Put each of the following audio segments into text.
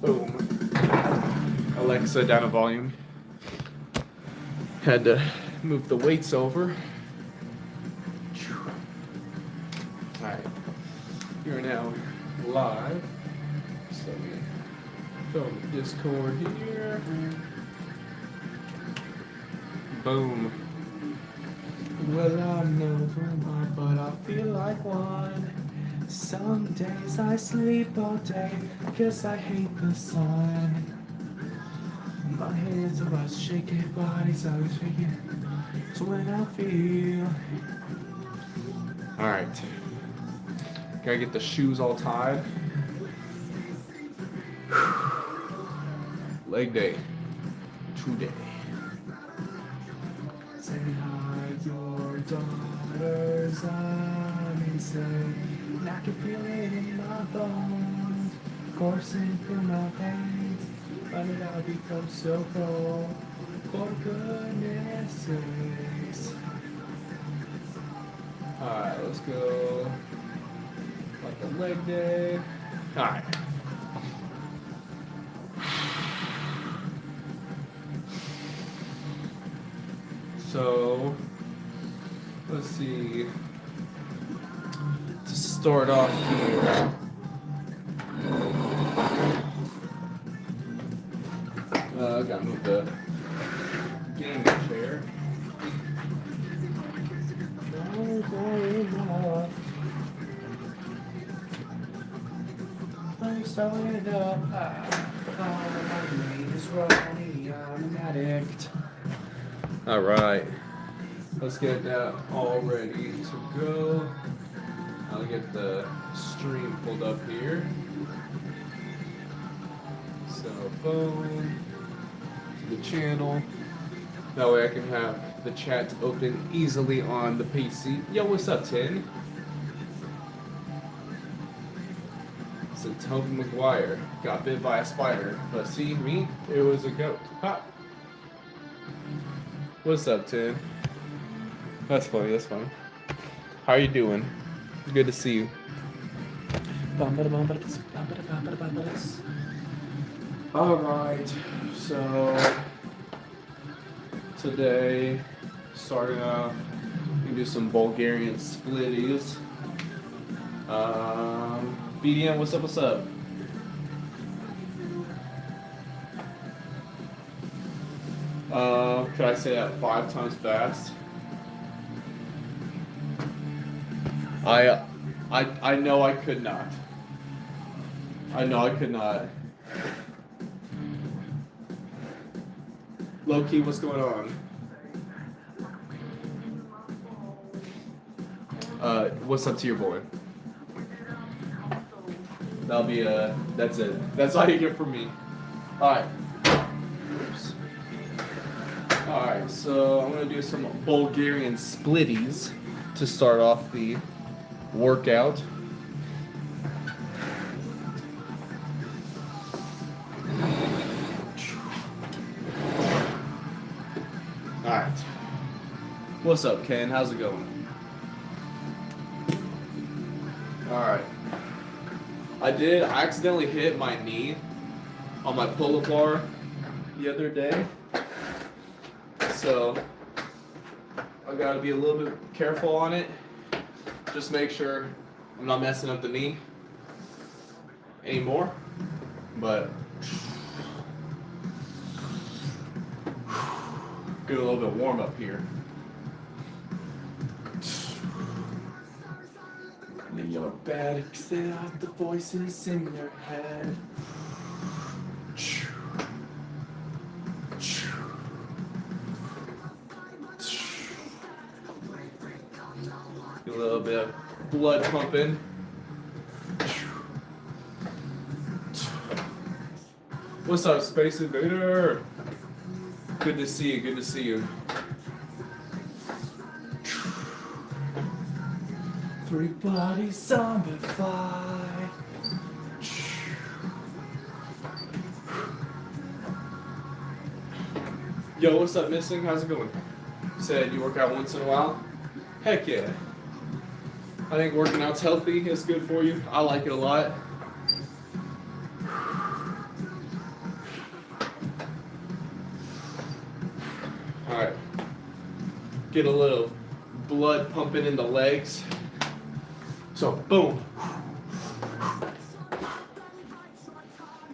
Boom. Alexa, down a volume. Had to move the weights over. Alright. You're now live. So we film the Discord here. Boom. Well, I'm no warmup, but I feel like one. Some days I sleep all day, guess I hate the sun. My hands are always shaking, body's always shaking. So when I feel. Alright. Gotta get the shoes all tied. Leg day. Today. Say hi, your daughters, I'm insane. And I can feel it in my bones, coursing through my veins. But it all becomes so cold, for goodness sakes. Alright, let's go. Like a leg day. Alright. So, let's see. To start off here. I gotta move the gaming chair. I'm starting up. My name is Ronnie. I'm an addict. All right, let's get that all ready to go. I'll get the stream pulled up here. So boom, to the channel. That way I can have the chat open easily on the PC. Yo, what's up, Tin? So Toby McGuire got bit by a spider, but see me, it was a goat. Ha! What's up, Tin? That's funny. How are you doing? Good to see you. Alright, so today, starting off, we can do some Bulgarian splitties. BDM, what's up? Could I say that 5 times fast? I know I could not. Low-key, what's going on? What's up to your boy? That'll be that's it. That's all you get from me. Alright. Alright, so I'm gonna do some Bulgarian splitties to start off the workout. Alright. What's up, Ken? How's it going? Alright. I accidentally hit my knee on my pull-up bar the other day. So I gotta be a little bit careful on it. Just make sure I'm not messing up the knee anymore. But get a little bit warm up here. You're bad, exit out the voices in your head. A little bit of blood pumping. What's up, Space Invader? Good to see you. 3 bodies zombified. Yo, what's up, Missing? How's it going? Said you work out once in a while? Heck yeah. I think working out's healthy. It's good for you. I like it a lot. get a little blood pumping in the legs. So boom.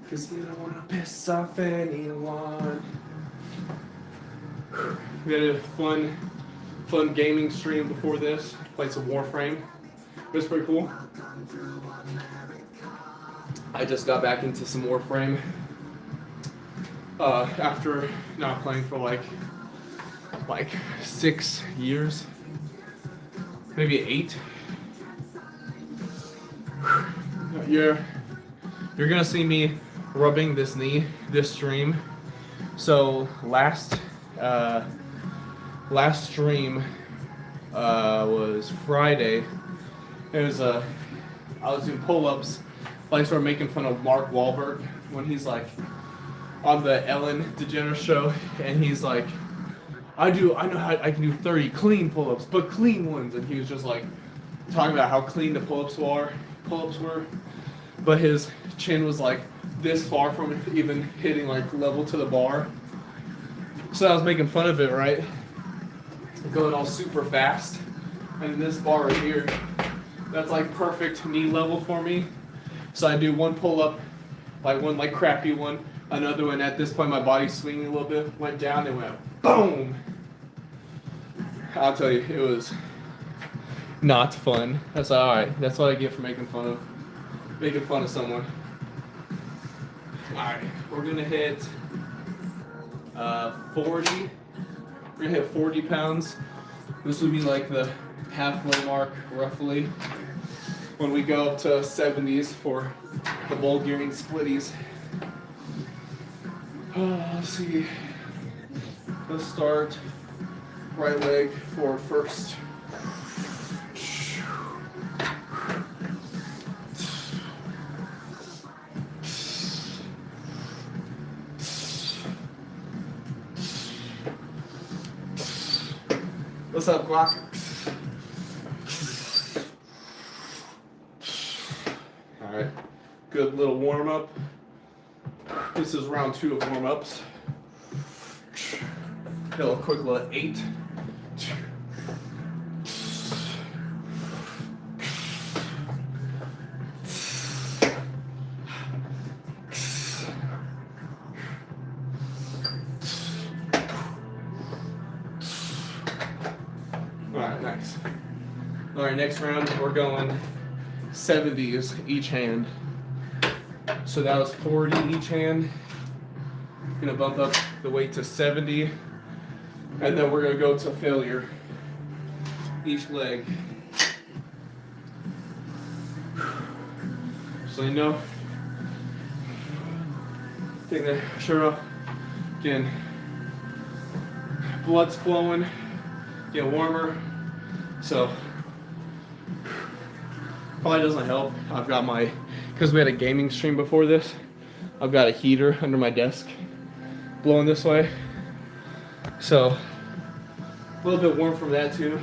Cause we don't wanna piss off anyone. We had a fun gaming stream before this. Played some Warframe. It was pretty cool. I just got back into some Warframe after not playing for like 6 years, maybe 8. You're gonna see me rubbing this knee this stream. So last stream was Friday. It was I was doing pull-ups. I started making fun of Mark Wahlberg when he's like on the Ellen DeGeneres show, and he's like, I know how I can do 30 clean pull-ups, but clean ones, and he was just like talking about how clean the pull-ups were, but his chin was like this far from even hitting like level to the bar. So I was making fun of it, right? Going all super fast, and this bar right here, that's like perfect knee level for me. So I do one pull-up, like one like crappy one, another one. At this point, my body's swinging a little bit, went down and went boom. I'll tell you, it was not fun. That's all right. That's what I get for making fun of someone. All right, we're gonna hit 40. We're gonna hit 40 pounds. This would be like the halfway mark, roughly, when we go up to 70s for the Bulgarian splitties. Let's see. Let's start right leg forward first. What's up, Glock? All right, good little warm up. This is round 2 of warm ups. Hit a quick little 8. Alright, nice. Alright, next round we're going 70s each hand. So that was 40 each hand. Gonna bump up the weight to 70. And then we're gonna go to failure each leg. So you know, take the shirt off. Again, blood's flowing, get warmer. So probably doesn't help. I've got because we had a gaming stream before this, I've got a heater under my desk blowing this way. So a little bit warm from that too.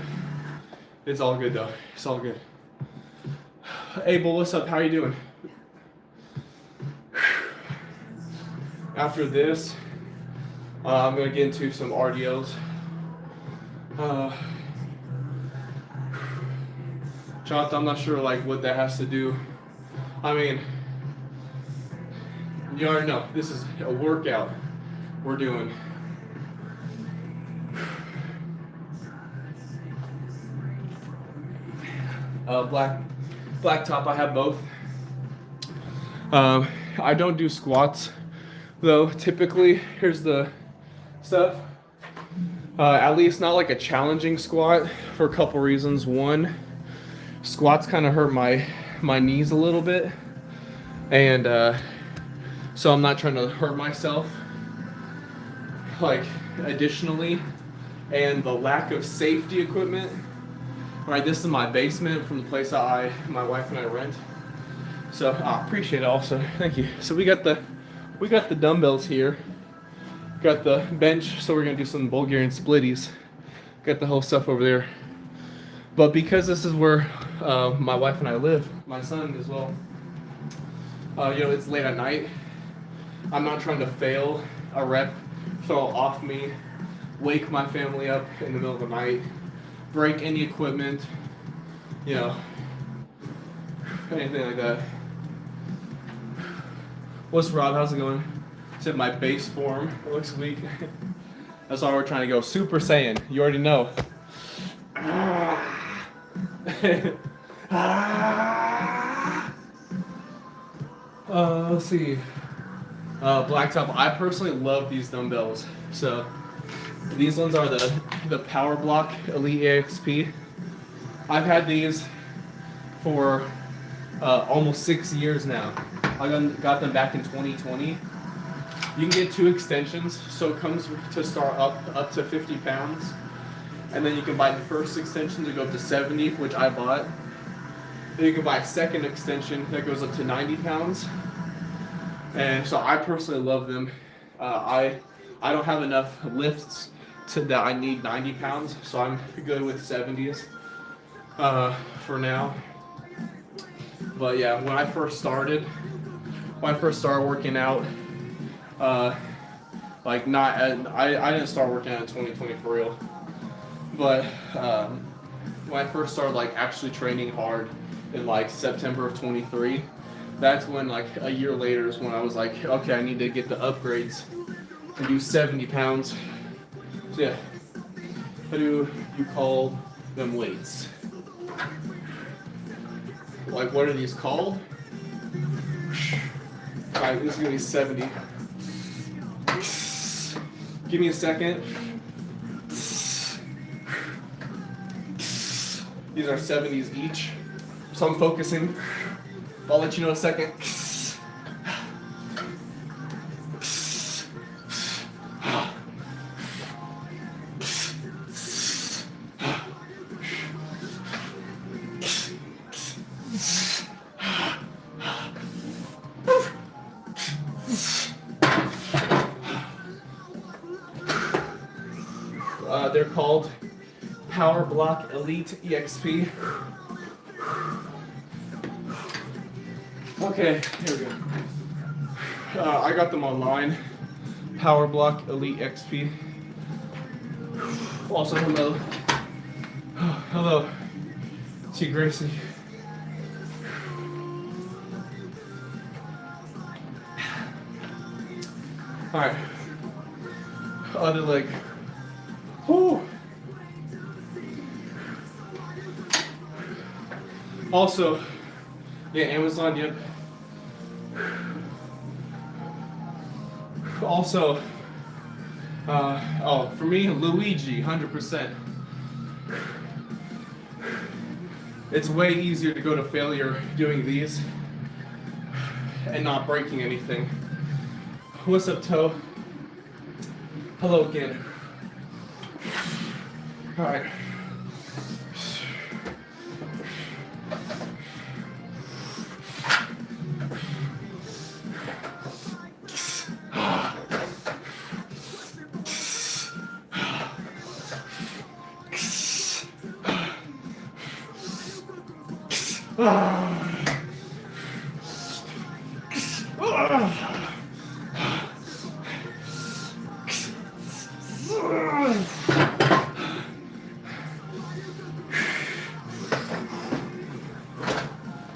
It's all good though. It's all good. Abel, what's up? How are you doing? After this, I'm gonna get into some RDLs. Jonathan, I'm not sure like what that has to do. I mean, you already know this is a workout we're doing. Black top, I have both. I don't do squats though, typically. Here's the stuff. At least not like a challenging squat for a couple reasons. One, squats kind of hurt my knees a little bit, and so I'm not trying to hurt myself like additionally. And the lack of safety equipment. All right, this is my basement from the place my wife and I rent. So I appreciate it also. Thank you. So we got the dumbbells here. Got the bench, so we're gonna do some Bulgarian splitties. Got the whole stuff over there. But because this is where my wife and I live, my son as well, it's late at night. I'm not trying to fail a rep, fall off me, wake my family up in the middle of the night, break any equipment, you know, anything like that. What's Rob? How's it going? Said my base form looks weak. That's why we're trying to go Super Saiyan. You already know. Let's see. Blacktop. I personally love these dumbbells. So these ones are the Power Block Elite EXP. I've had these for almost 6 years now. I got them back in 2020. You can get 2 extensions, so it comes to start up to 50 pounds. And then you can buy the first extension to go up to 70, which I bought. Then you can buy a second extension that goes up to 90 pounds. And so I personally love them. I don't have enough lifts that I need 90 pounds, so I'm good with 70s for now. But yeah, when I first started working out, I didn't start working out in 2020 for real. But when I first started like actually training hard in like September of 23, that's when like a year later is when I was like, okay, I need to get the upgrades and do 70 pounds. So yeah, how do you call them weights? Like, what are these called? Alright, this is gonna be 70. Give me a second. These are 70s each. So I'm focusing. I'll let you know in a second. They're called Power Block Elite EXP. Okay, here we go. I got them online. Power Block Elite XP. Also, hello. Hello. T. Gracie. Alright. Other leg. Whew. Also, yeah, Amazon, yep. Also, for me, Luigi, 100%. It's way easier to go to failure doing these and not breaking anything. What's up, Toe? Hello again. All right.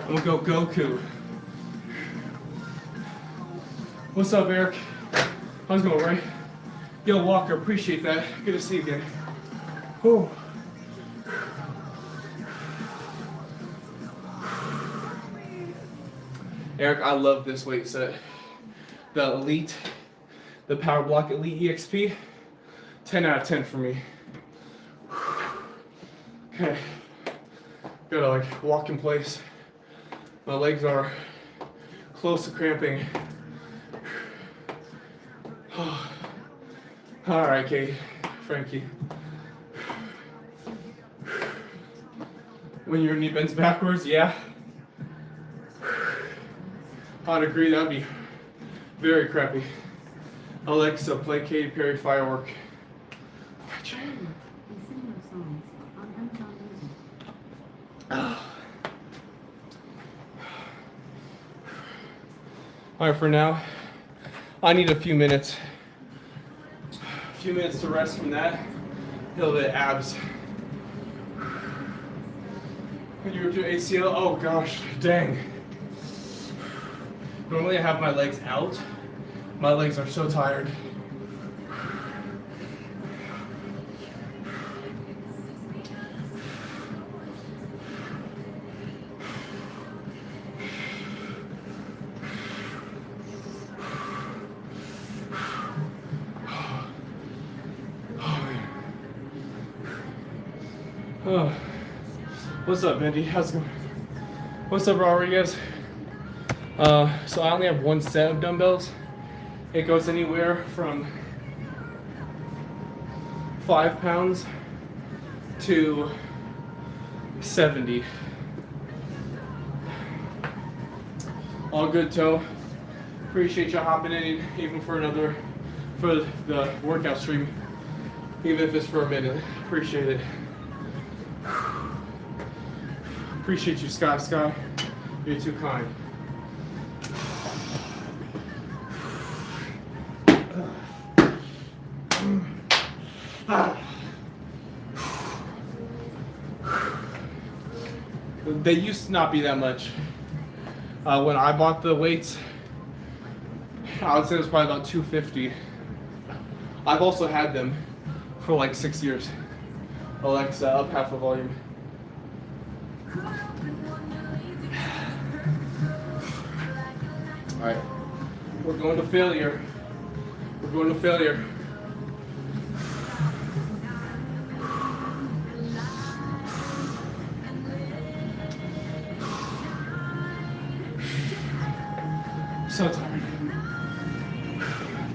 I'm gonna go Goku. What's up, Eric? How's it going, Ray? Yo, Walker, appreciate that. Good to see you again. Whew. Eric, I love this weight set. The Elite, the Power Block Elite EXP, 10 out of 10 for me. Okay, gotta like walk in place. My legs are close to cramping. All right, Kate, Frankie. When your knee bends backwards, yeah. I'd agree, that'd be very crappy. Alexa, play Katy Perry Firework. Alright, for now, I need a few minutes few minutes to rest from that. A little bit of abs. When you rip your ACL, oh gosh, dang. Normally I have my legs out. My legs are so tired. Oh. What's up, Bendy? How's it going? What's up, Rodriguez? So I only have one set of dumbbells. It goes anywhere from 5 pounds to 70. All good, Toe. Appreciate you hopping in even for the workout stream, even if it's for a minute. Appreciate it. Appreciate you, Scott. You're too kind. They used to not be that much. When I bought the weights, I would say it was probably about 250. I've also had them for like 6 years. Alexa, up half the volume. Alright, we're going to failure. We're going to failure. So tired.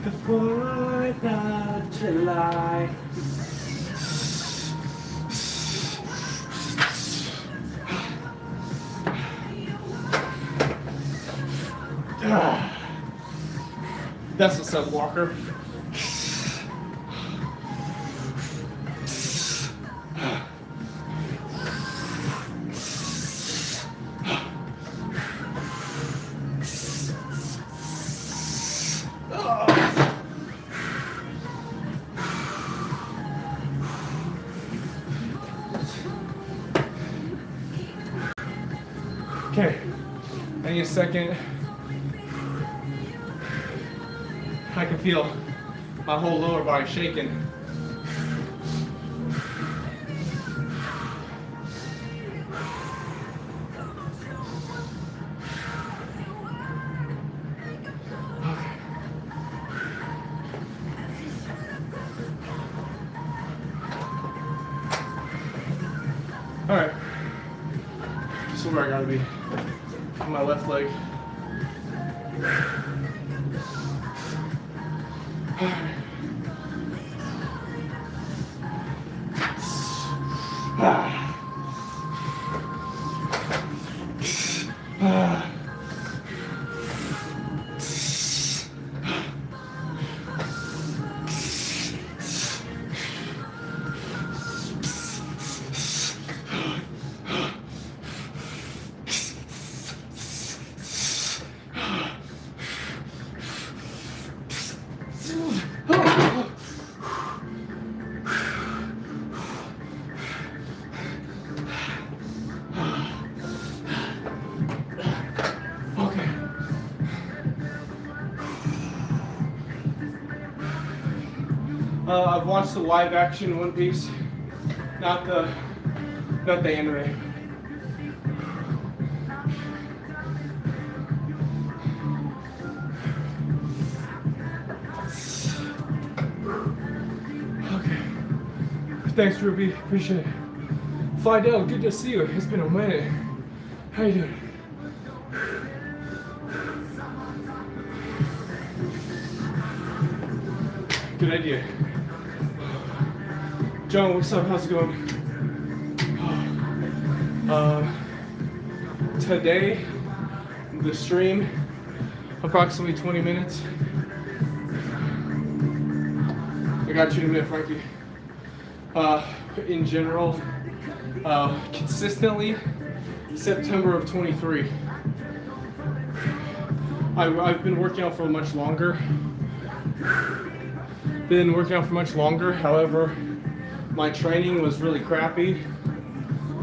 The 4th of July. That's what's up, Walker. Okay, I need a second. I can feel my whole lower body shaking. All right, this is where I gotta be. On my left leg. I've watched the live action One Piece, not the anime. Okay. Thanks, Ruby. Appreciate it. Fidel, good to see you. It's been a minute. How you doing? Good idea. John, what's up? How's it going? Today, the stream, approximately 20 minutes. I got you in a minute, Frankie. In general, consistently, September of 23. I've been working out for much longer. been working out for much longer. However, my training was really crappy.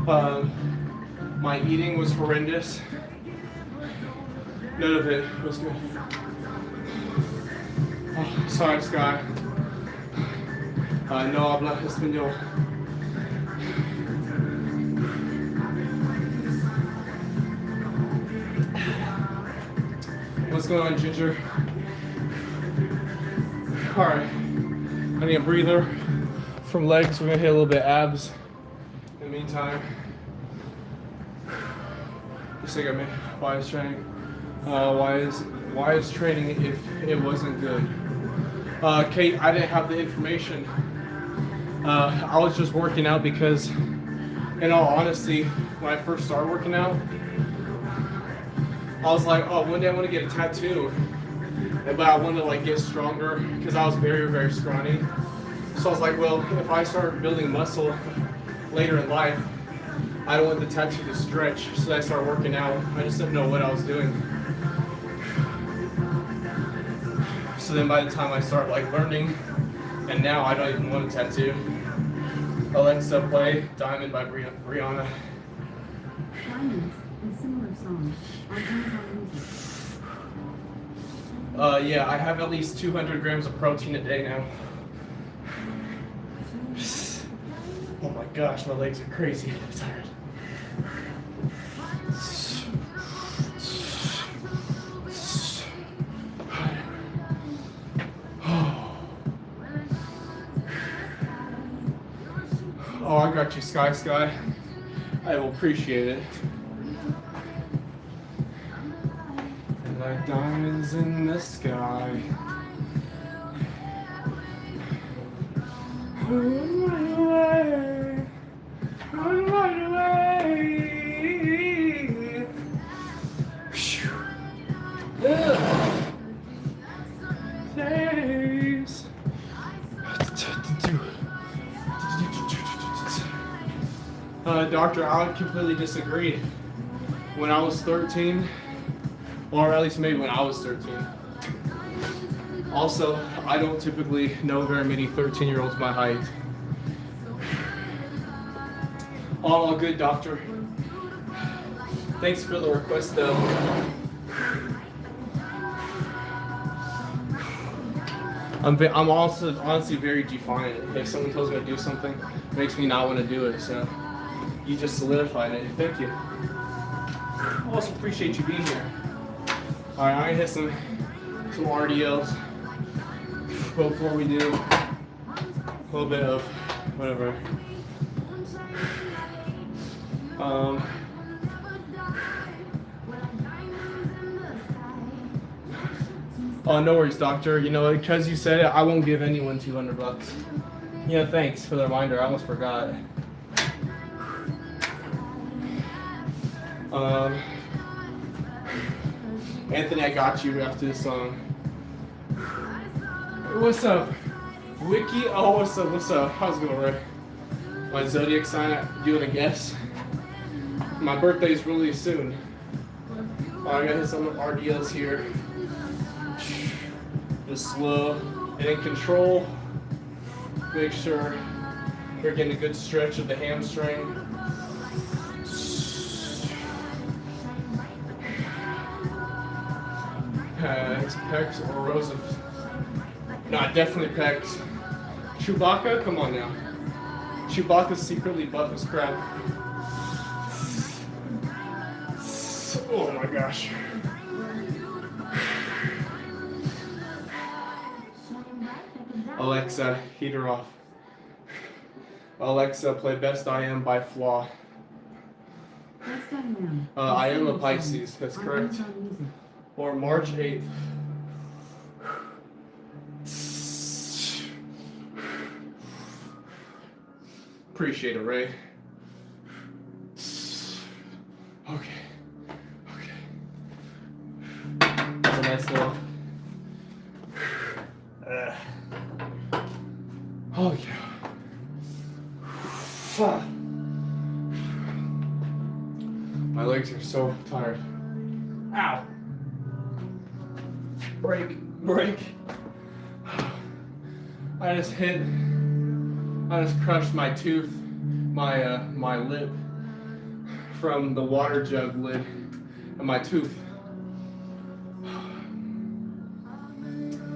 My eating was horrendous. None of it was good. Oh, sorry, Sky. No habla español. What's going on, Ginger? All right, I need a breather from legs. We're gonna hit a little bit of abs. In the meantime, just like I mean, why is training? Why is training if it wasn't good? Kate, I didn't have the information. I was just working out because, in all honesty, when I first started working out, I was like, oh, one day I want to get a tattoo. But I wanted to like get stronger because I was very, very scrawny. So I was like, well, if I start building muscle later in life, I don't want the tattoo to stretch. So I started working out. I just didn't know what I was doing. So then by the time I start like learning, and now I don't even want a tattoo. Alexa, play Diamond by Brianna. Diamonds and similar songs on Amazon Music. Yeah, I have at least 200 grams of protein a day now. Oh my gosh, my legs are crazy. I'm tired. Oh, I got you, Sky. I will appreciate it. And like diamonds in the sky. Run right away. Days. Doctor, I would completely disagree. When I was 13, or at least maybe when I was 13. Also, I don't typically know very many 13-year-olds my height. All good, doctor. Thanks for the request, though. I'm also honestly very defiant. If someone tells me to do something, it makes me not want to do it. So you just solidified it. Thank you. I also appreciate you being here. All right, I'm gonna hit some RDLs before we do a little bit of whatever. Oh, no worries, doctor. You know, because you said it, I won't give anyone $200. Yeah, thanks for the reminder. I almost forgot. Anthony, I got you after this song. What's up, Wiki? Oh, what's up? How's it going, Ray? My zodiac sign, you want to guess? My birthday's really soon. Oh, I gotta hit some RDLs here. Just slow and in control. Make sure we're getting a good stretch of the hamstring. Pecs or rows of... No, definitely pecs. Chewbacca? Come on now. Chewbacca's secretly buff as crap. Oh my gosh. Alexa, heater off. Alexa, play Best I Am by Flaw. Best I Am. I am a Pisces, that's correct. Or March 8th. Appreciate it, Ray. Okay. That's a nice little... Oh yeah. Fuck. My legs are so tired. Ow. Break. I just crushed my tooth, my lip from the water jug lid and my tooth.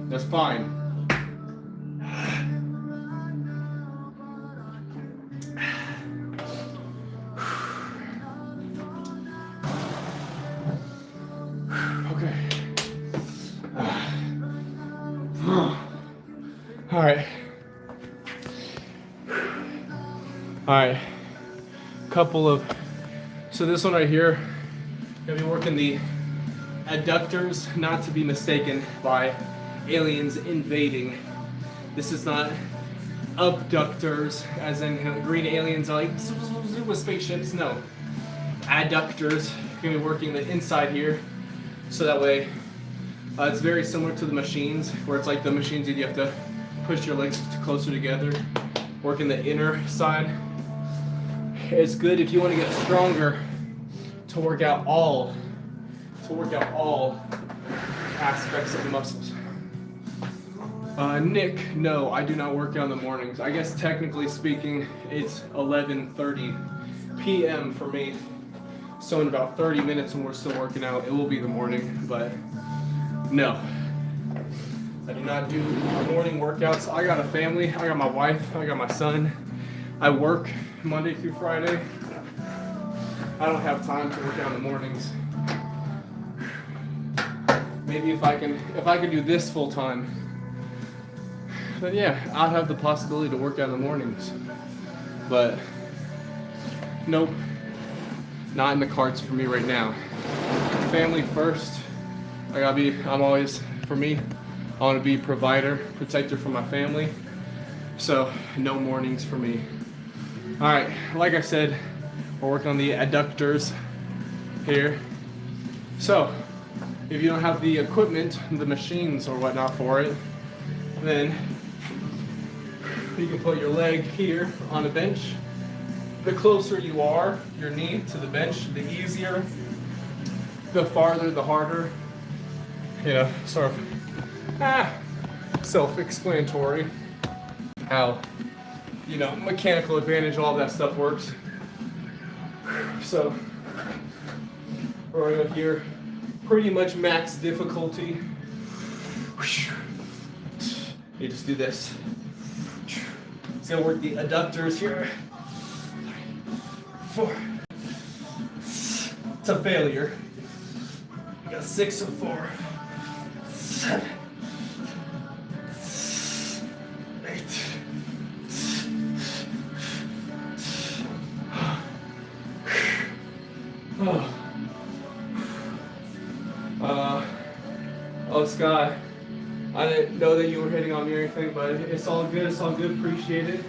That's fine. Okay. All right. All right. So this one right here, gonna be working the adductors, not to be mistaken by aliens invading. This is not abductors, as in green aliens like with spaceships. No, adductors. Gonna be working the inside here, so that way it's very similar to the machines, where it's like the machines you have to push your legs closer together. Working the inner side. It's good if you want to get stronger to work out all aspects of the muscles. Nick, no, I do not work out in the mornings. I guess technically speaking, it's 11:30 p.m. for me. So in about 30 minutes when we're still working out, it will be the morning, but no. I do not do morning workouts. I got a family, I got my wife, I got my son. I work Monday through Friday. I don't have time to work out in the mornings. Maybe if I could do this full time, then yeah, I'd have the possibility to work out in the mornings. But nope, not in the cards for me right now. Family first. I'm always, for me, I want to be provider, protector for my family. So no mornings for me. All right, like I said, we're working on the adductors here. So if you don't have the equipment, the machines or whatnot for it, then you can put your leg here on a bench. The closer you are, your knee to the bench, the easier. The farther, the harder. You know, sort of self-explanatory how, you know, mechanical advantage, all that stuff works. So we're going here, pretty much max difficulty. You just do this. It's gonna work the adductors here. 3, 4. It's a failure. We got 6 of 4. 7. 8. Oh, Scott, I didn't know that you were hitting on me or anything, but it's all good. It's all good. Appreciate it.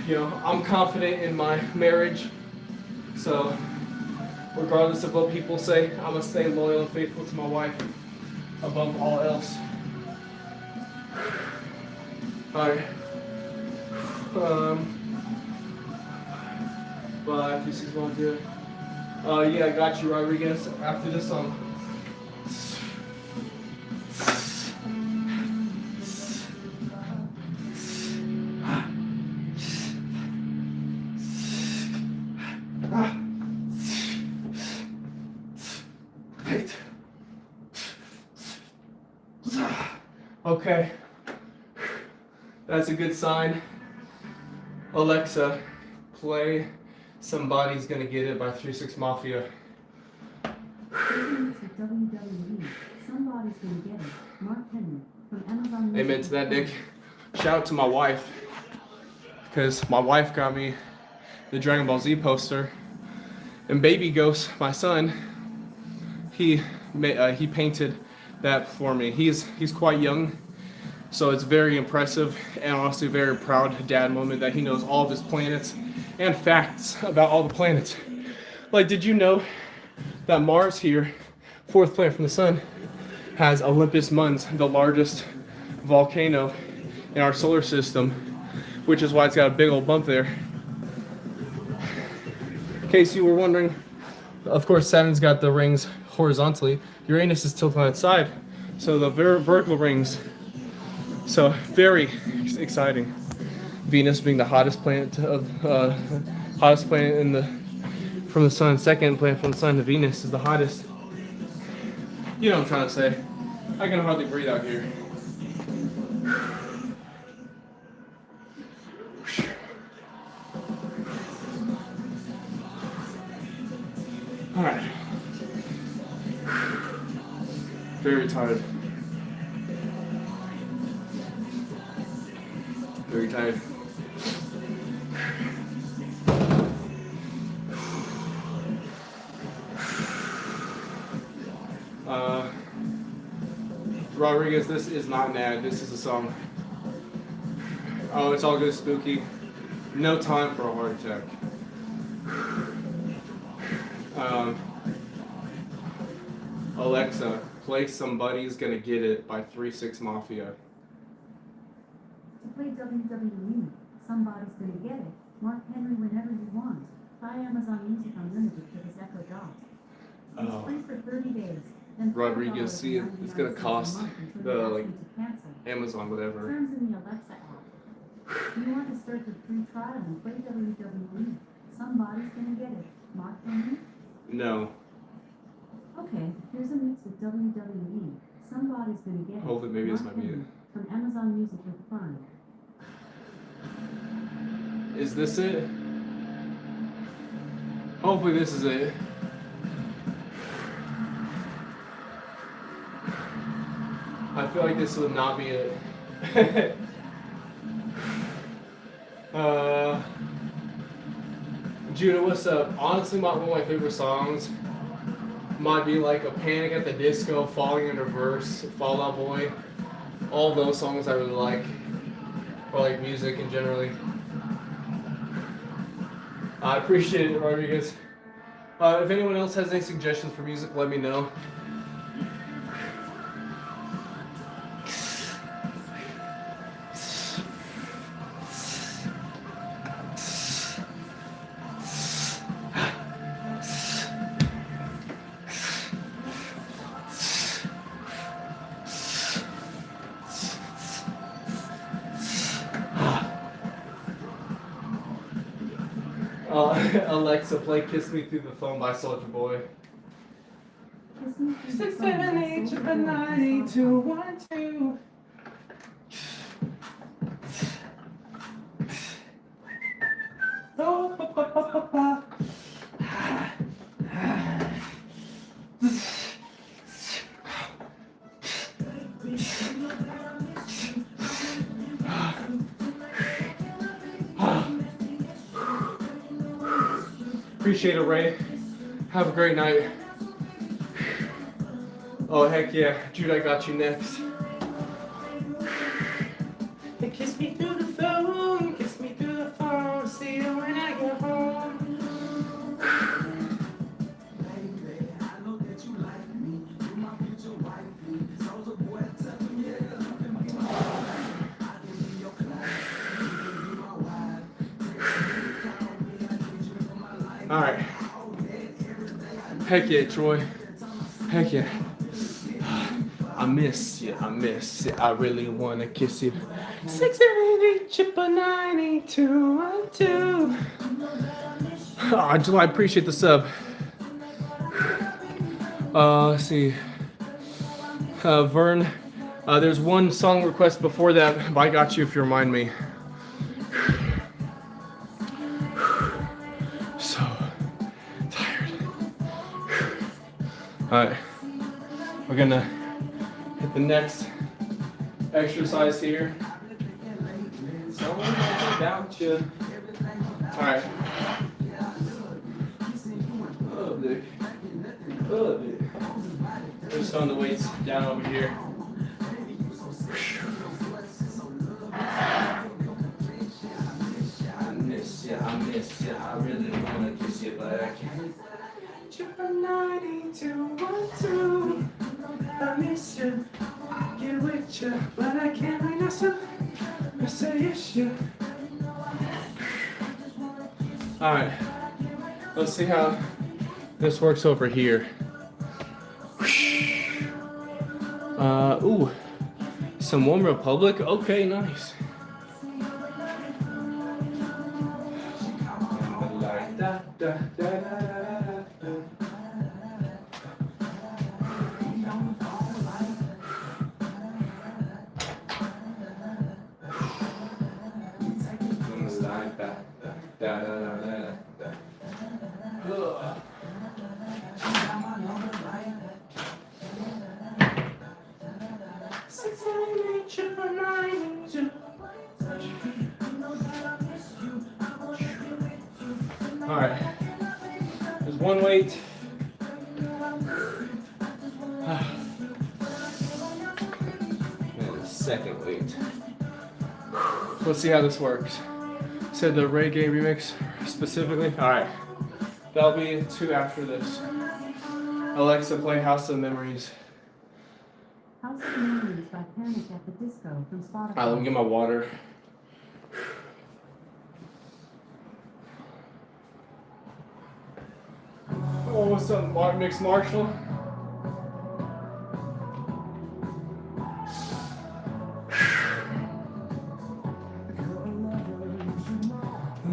You know, I'm confident in my marriage, so regardless of what people say, I'm gonna stay loyal and faithful to my wife above all else. All right. 5, 2, 6, 1, 2. Yeah, I got you, Rodriguez. After this song. Okay, that's a good sign. Alexa, play Somebody's Gonna Get It by 3 6 Mafia. WWE. Somebody's Gonna Get It. Mark Henry from Amazon. Amen to that, Nick. Shout out to my wife, because my wife got me the Dragon Ball Z poster, and Baby Ghost, my son, he painted that for me. He's quite young, so it's very impressive and honestly a very proud dad moment that he knows all of his planets and facts about all the planets. Like, did you know that Mars here, 4th planet from the sun, has Olympus Mons, the largest volcano in our solar system, which is why it's got a big old bump there. In case you were wondering, of course Saturn's got the rings horizontally. Uranus is tilted on its side, so the vertical rings So very exciting. Venus being the hottest planet in the from the sun. Second planet from the sun to Venus is the hottest. You know what I'm trying to say. I can hardly breathe out here. All right. Very tired. Very tired. Rodriguez, this is not an ad. This is a song. Oh, it's all good, spooky. No time for a heart attack. Alexa, play Somebody's Gonna Get It by 3-6 Mafia. To play WWE, Somebody's Gonna Get It, Mark Henry whenever you want. Buy Amazon Music Unlimited for this Echo Dot. It's free for 30 days. Rodriguez, see, it's gonna cost the Amazon whatever. Terms in the Alexa app. You want to start the free trial and play WWE? Somebody's Gonna Get It, Mark Henry? No. Okay, here's a mix of WWE. Somebody's Gonna Get It. Hopefully, maybe this might be it. From Amazon Music with Prime. Is this it? Hopefully this is it. I feel like this would not be it. Judah, what's up? Honestly, one of my favorite songs might be like a Panic at the Disco, Falling in Reverse, Fall Out Boy. All those songs I really like, or like music in generally. I appreciate it, Rodriguez. If anyone else has any suggestions for music, let me know. Alexa, play Kiss Me Through the Phone by Soulja Boy. 6, 7, 8, 9, 2, 1, 2. Oh, pa, pa, pa, pa, pa. Appreciate it, Ray. Have a great night. Oh, heck yeah. Jude, I got you next. Kiss me through the phone, kiss me through the phone, see you when I get home. All right. Heck yeah, Troy. Heck yeah. I miss you, I really wanna kiss you. 6, 7, 8, 9, 8, 2, 1, 2. Oh, July, appreciate the sub. Let's see. Vern, there's one song request before that, but I got you if you remind me. So tired. Alright. We're gonna hit the next exercise here. Someone knows about you. Alright. Just throwing the weights down over here. I miss ya, I really wanna kiss you, but I can't. 9212. I miss you, get with you, but I can't right now, so it's a issue. Alright, let's see how this works over here. Ooh, Some One Republic? Okay, nice. All right, there's one weight. And the second weight. Let's see how this works. Said the reggae remix specifically. All right, that'll be 2 after this. Alexa, play House of Memories. House of Memories by Panic at the Disco from Spotify. All right, let me get my water. Oh, what's up, Mix Marshall?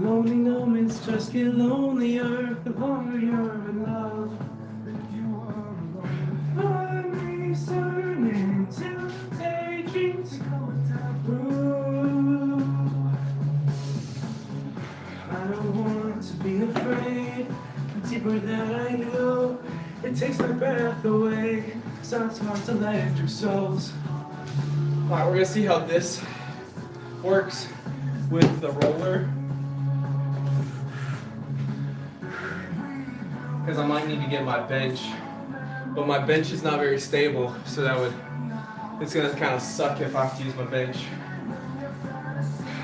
Lonely moments just get lonelier the longer you're in love. I'm returning to daydreams. Ooh, I don't want to be afraid. Deeper than I knew, it takes my breath away. Sounds hard to electric souls. Alright, we're gonna see how this works with the roller. Because I might need to get my bench, but my bench is not very stable, so it's gonna kind of suck if I have to use my bench.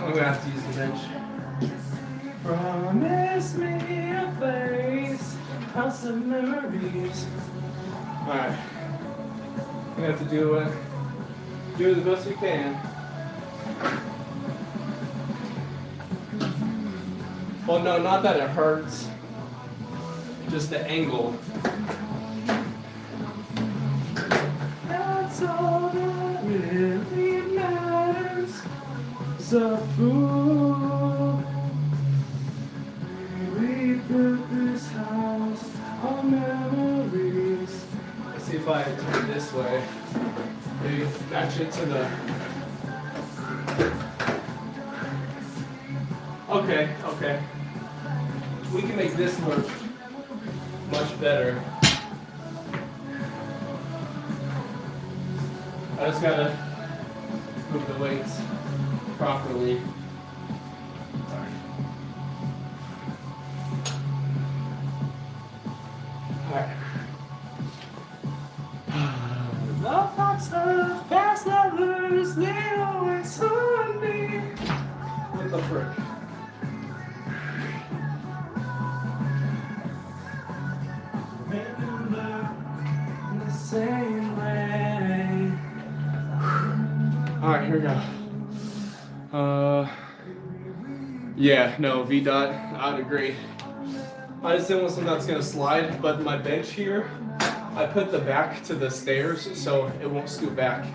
I'm gonna have to use the bench. Promise me a place, house of memories. Alright. We have to do it the best we can. Well, no, not that it hurts. Just the angle. That's all that really matters. It's a fool. We built this house on memories. Let's see if I turn it this way. Maybe match it to the. Okay. We can make this work much better. I just gotta move the weights properly. Sorry. Alright. The thoughts of past lovers, they always haunt me. What the frick? Same way. Alright, here we go. Yeah, no, V dot, I would agree. I just didn't want something that's gonna slide, but my bench here, I put the back to the stairs so it won't scoot back.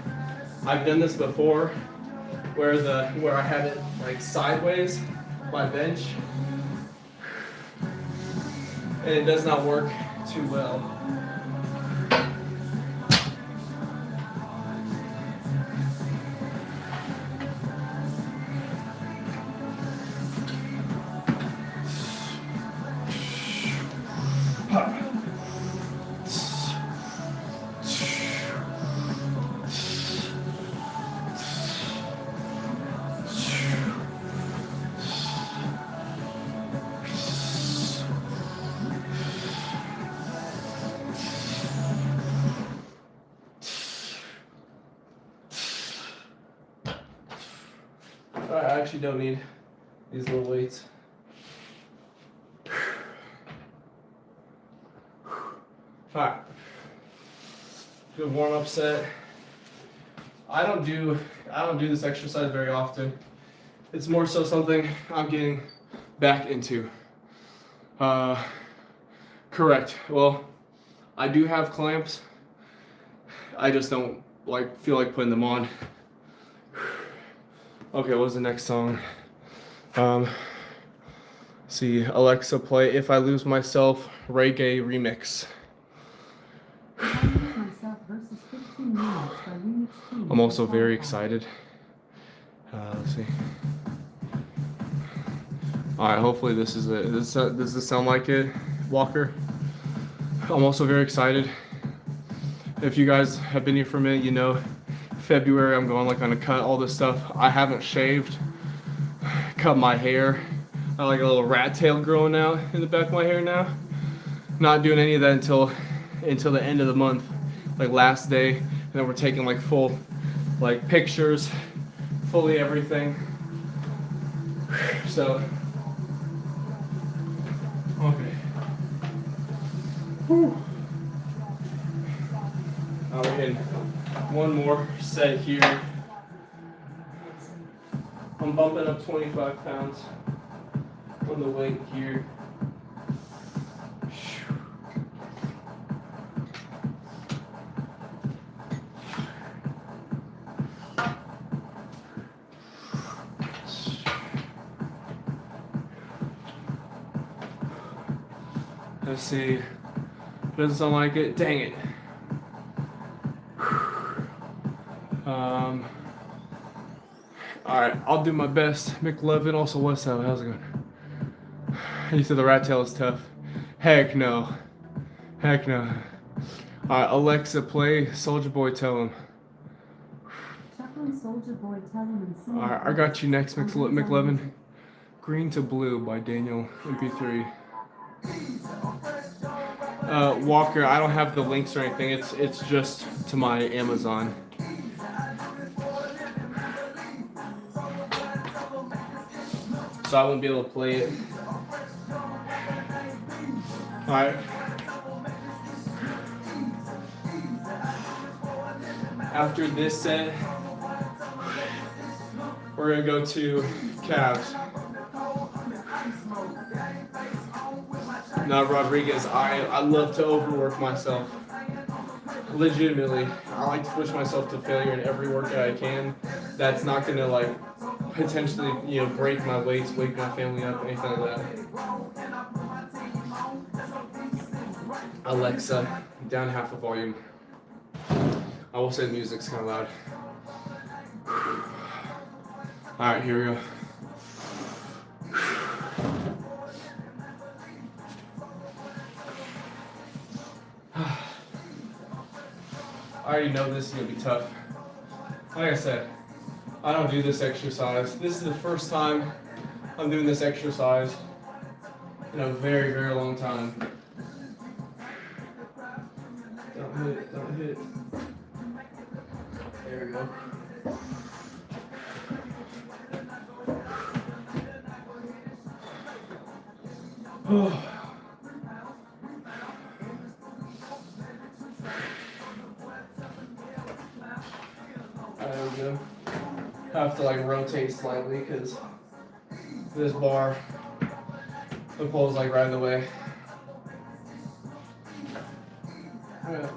I've done this before where I have it like sideways, my bench, and it does not work too well. I actually don't need these little weights. Alright. Good warm-up set. I don't do this exercise very often. It's more so something I'm getting back into. Correct. Well, I do have clamps. I just don't feel like putting them on. Okay, what was the next song? See, Alexa, play If I Lose Myself Reggae Remix. If I Lose Myself versus 15 Minutes by Remix Queen. I'm also very excited. Let's see. Alright, hopefully this is it. Does this sound like it, Walker? I'm also very excited. If you guys have been here for a minute, you know, February I'm going like on a cut, all this stuff. I haven't shaved, cut my hair. I like a little rat tail growing out in the back of my hair now. Not doing any of that until the end of the month, like last day. And then we're taking like full, like pictures, fully everything. So, okay. Whew. Now we're in one more set here. I'm bumping up 25 pounds on the weight here. Let's see. Doesn't sound like it. Dang it. Alright, I'll do my best. McLevin, also what's up? How's it going? You said the rat tail is tough. Heck no. Heck no. Alright, Alexa, play Soldier Boy, tell him. Soldier Boy, tell him and sing. Alright, I got you next, McLevin. Green to Blue by Daniel MP3. Walker, I don't have the links or anything. It's just to my Amazon. So I won't be able to play it. Alright. After this set, we're gonna go to calves. Now Rodriguez, I love to overwork myself. Legitimately, I like to push myself to failure in every workout I can. That's not gonna like potentially, you know, break my weights, wake my family up, anything like that. Alexa, down half the volume. I will say the music's kind of loud. All right, here we go. I already know this is gonna be tough. Like I said, I don't do this exercise. This is the first time I'm doing this exercise in a very, very long time. Don't hit it, don't hit it. There we go. Oh. There we go. I have to like rotate slightly because this bar, the pole's like right in the way. I'm gonna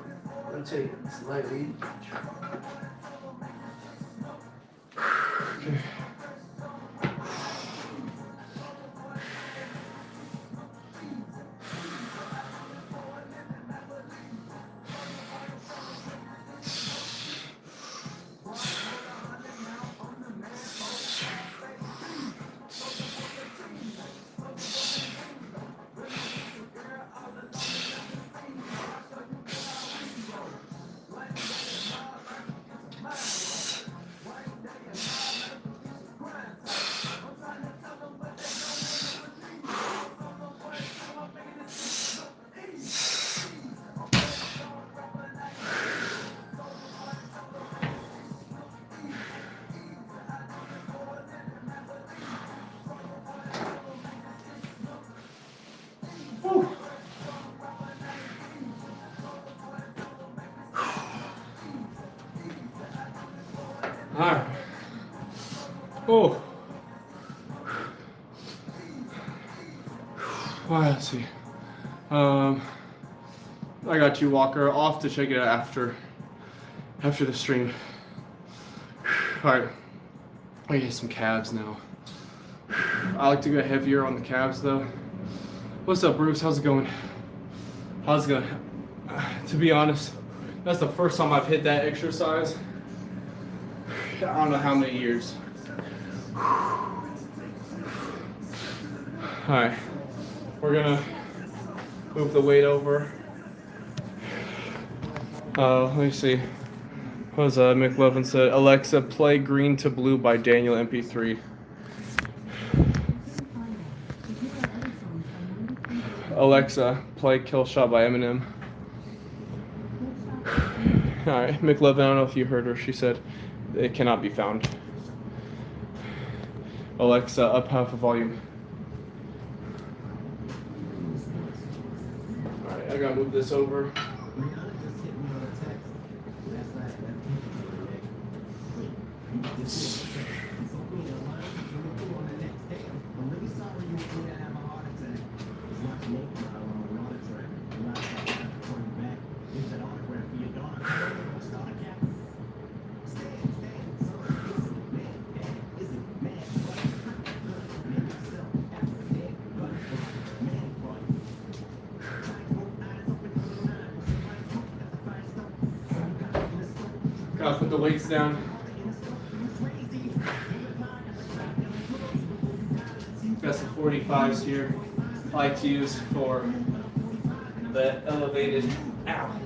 rotate slightly. Okay. Alright. Oh. Alright, let's see. I got you, Walker. I'll have to check it out after the stream. Alright. I get some calves now. I like to go heavier on the calves though. What's up, Bruce? How's it going? How's it going? To be honest, that's the first time I've hit that exercise. I don't know how many years. Alright, we're gonna move the weight over. Let me see. What was McLovin said? Alexa, play Green to Blue by Daniel MP3. Alexa, play Kill Shot by Eminem. Alright, McLovin, I don't know if you heard her. She said it cannot be found. Alexa, up half the volume. Alright, I gotta move this over. Gotta put the weights down. Got some 45s here. I like to use for the elevated. Ow.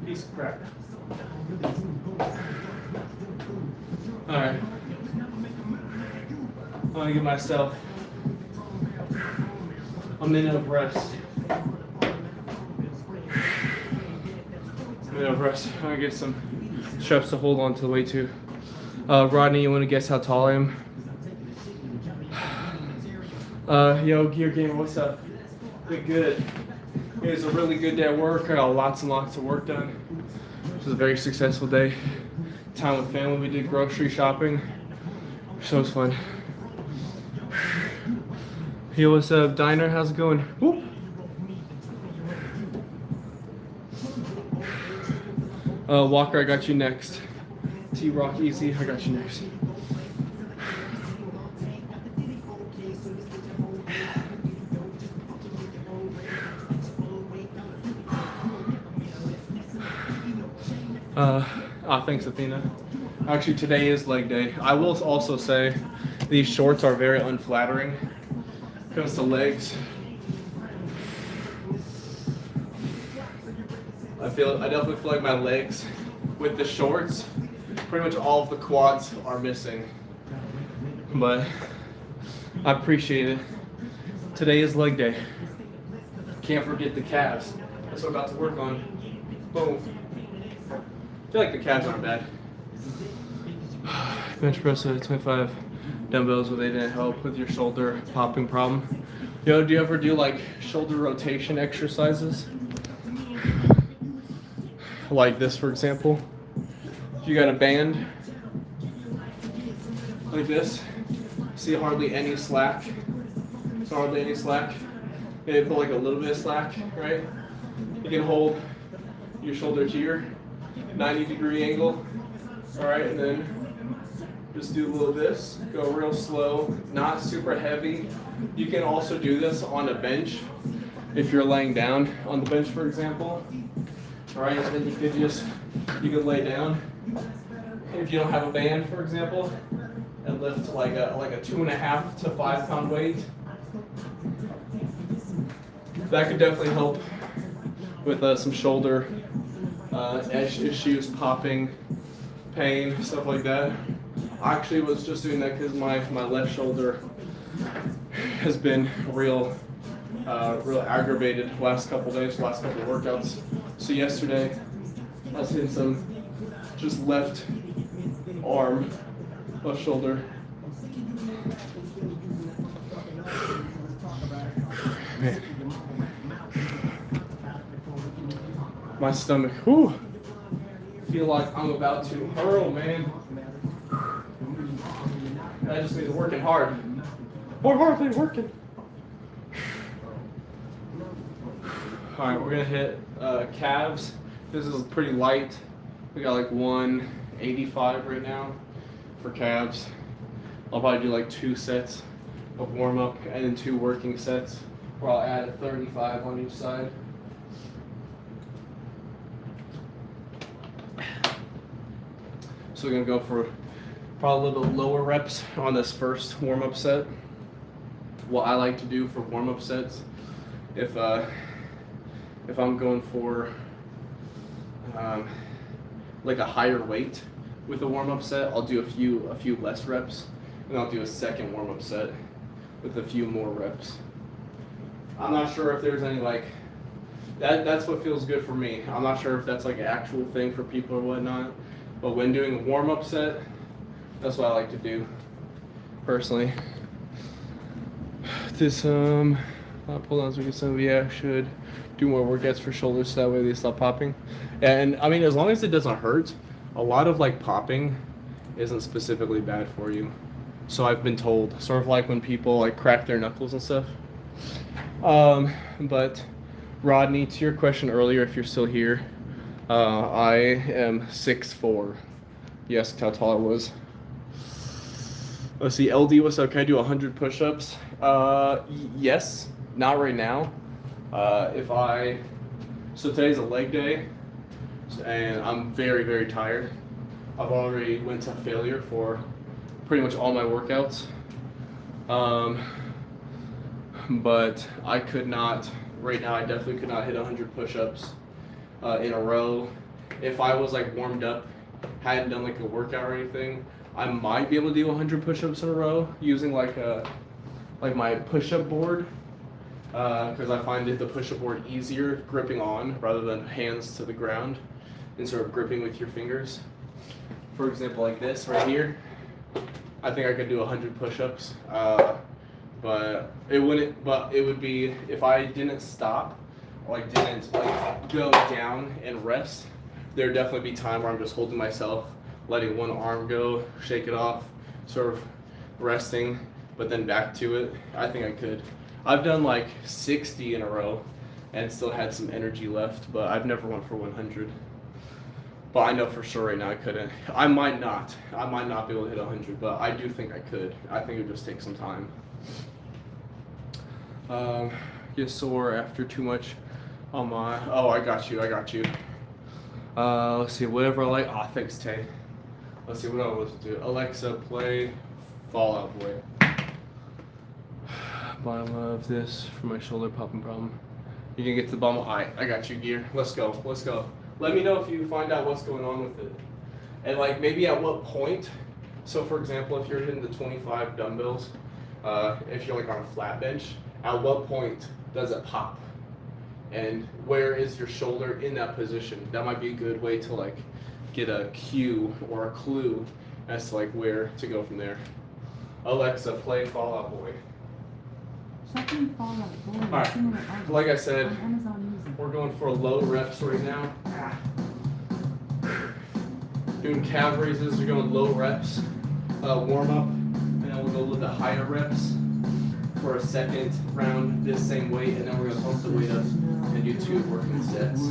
Piece of crap. Alright. I'm gonna give myself a minute of rest. I'm gonna get some straps to hold on to the weight too. Rodney, you wanna guess how tall I am? Yo, Gear Gamer, what's up? Good. It was a really good day at work. I got lots and lots of work done. It was a very successful day. Time with family, we did grocery shopping. So it was fun. Yo, what's up, Diner? How's it going? Whoop. Walker, I got you next. T-Rock Easy, I got you next. Thanks, Athena. Actually, today is leg day. I will also say these shorts are very unflattering. Comes to legs. I definitely feel like my legs with the shorts, pretty much all of the quads are missing. But I appreciate it. Today is leg day. Can't forget the calves. That's what I'm about to work on. Boom. I feel like the calves aren't bad. Bench press at 25 dumbbells, but they didn't help with your shoulder popping problem. Yo, do you ever do like shoulder rotation exercises? Like this, for example. If you got a band like this, see hardly any slack. Maybe put like a little bit of slack, right? You can hold your shoulder here, 90-degree angle. All right, and then just do a little this. Go real slow, not super heavy. You can also do this on a bench if you're laying down on the bench, for example. All right, and then you can lay down. If you don't have a band, for example, and lift like a 2.5 to 5 pound weight. That could definitely help with some shoulder issues, popping, pain, stuff like that. I actually was just doing that because my left shoulder has been real aggravated last couple days, last couple workouts. So yesterday, I was hitting some just left shoulder. Man. My stomach, whew. Feel like I'm about to hurl, man. That just means working hard. More hardly working. All right, we're gonna hit calves. This is pretty light. We got like 185 right now. for calves. I'll probably do like 2 sets of warm up and then 2 working sets where I'll add a 35 on each side. So we're gonna go for probably a little bit lower reps on this first warm up set. What I like to do for warm up sets, if I'm going for like a higher weight with a warm up set, I'll do a few less reps, and I'll do a second warm up set with a few more reps. I'm not sure if there's any like that's what feels good for me. I'm not sure if that's like an actual thing for people or whatnot, but when doing a warm up set, that's what I like to do personally. This pull downs we can say should do more workouts for shoulders so that way they stop popping. And I mean, as long as it doesn't hurt, a lot of like popping isn't specifically bad for you. So I've been told, sort of like when people like crack their knuckles and stuff. But Rodney, to your question earlier, if you're still here, I am 6'4". Yes, how tall I was. Let's see, LD was okay. I do 100 push-ups. Yes, not right now. So today's a leg day, and I'm very, very tired. I've already went to failure for pretty much all my workouts. But I could not, right now I definitely could not hit 100 push-ups in a row. If I was like warmed up, hadn't done like a workout or anything, I might be able to do 100 push-ups in a row using like my push-up board, because I find the push-up board easier gripping on rather than hands to the ground and sort of gripping with your fingers. For example, like this right here, I think I could do 100 push-ups, but it would be if I didn't stop, or like didn't like go down and rest. There'd definitely be time where I'm just holding myself, letting one arm go, shake it off, sort of resting, but then back to it. I think I could. I've done like 60 in a row and still had some energy left, but I've never went for 100. But I know for sure right now I couldn't. I might not be able to hit 100, but I do think I could. I think it would just take some time. Get sore after too much on my, I got you. Let's see, whatever I like. Thanks, Tay. Let's see, what do I want to do? Alexa, play Fall Out Boy. Bottom of this for my shoulder popping problem. You can get to the bottom. Alright, I got you, Gear. Let's go. Let me know if you find out what's going on with it. And like maybe at what point. So for example, if you're hitting the 25 dumbbells, if you're like on a flat bench, at what point does it pop? And where is your shoulder in that position? That might be a good way to like get a cue or a clue as to like where to go from there. Alexa, play Fall Out Boy. Alright, like I said, we're going for low reps right now. Doing calf raises, we're going low reps, warm up, and then we'll go a little bit higher reps for a second round this same weight, and then we're going to pump the weight up and do 2 working sets.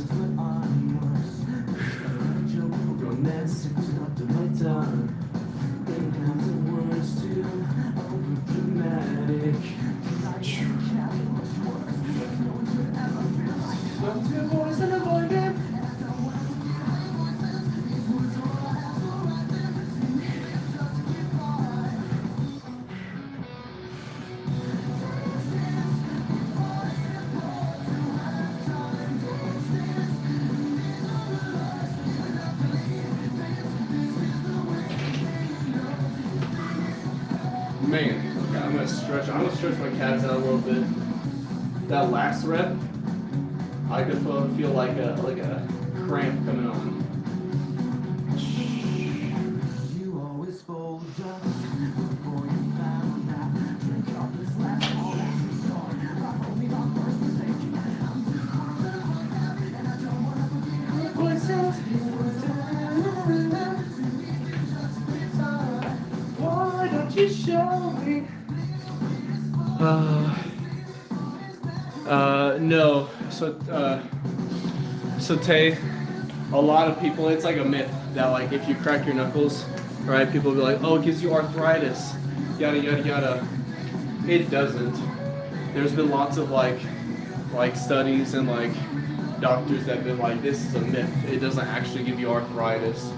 Man, okay, I'm gonna stretch my calves out a little bit. That last rep, I could feel like a cramp coming on. Why don't you show me? No. So Tay, a lot of people, it's like a myth that like if you crack your knuckles, right, people will be like, oh, it gives you arthritis, yada yada yada. It doesn't. There's been lots of like studies and like doctors that have been like, this is a myth. It doesn't actually give you arthritis.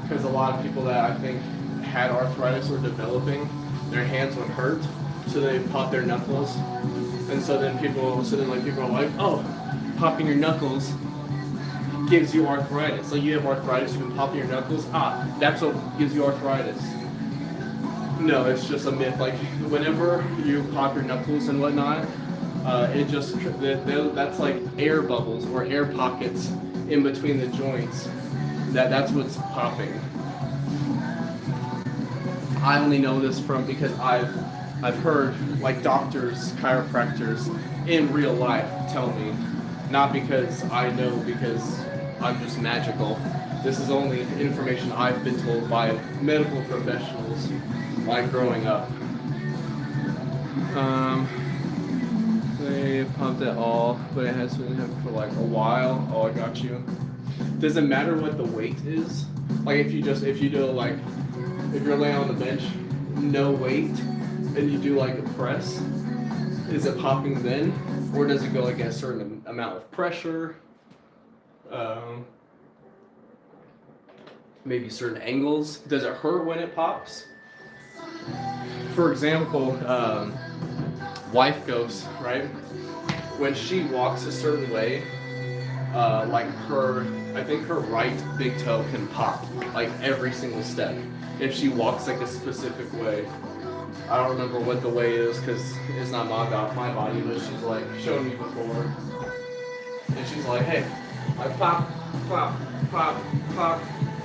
Because a lot of people that I think had arthritis or developing, their hands would hurt, so they pop their knuckles. And so then people are like, oh, popping your knuckles gives you arthritis. Like you have arthritis, you can pop your knuckles. Ah, that's what gives you arthritis. No, it's just a myth. Like whenever you pop your knuckles and whatnot, that's like air bubbles or air pockets in between the joints. That's what's popping. I only know this because I've heard like doctors, chiropractors in real life tell me, not because I know because I'm just magical. This is only information I've been told by medical professionals like growing up. They pumped it all, but it has been happening for like a while. Oh, I got you. Doesn't matter what the weight is. Like if you're laying on the bench, no weight, and you do like a press, is it popping then? Or does it go like at a certain amount of pressure? Maybe certain angles. Does it hurt when it pops? For example, wife goes, right? When she walks a certain way, like I think her right big toe can pop like every single step if she walks like a specific way. I don't remember what the way is because it's not my body, but she's like showed me before, and she's like, hey, like pop, pop, pop, pop,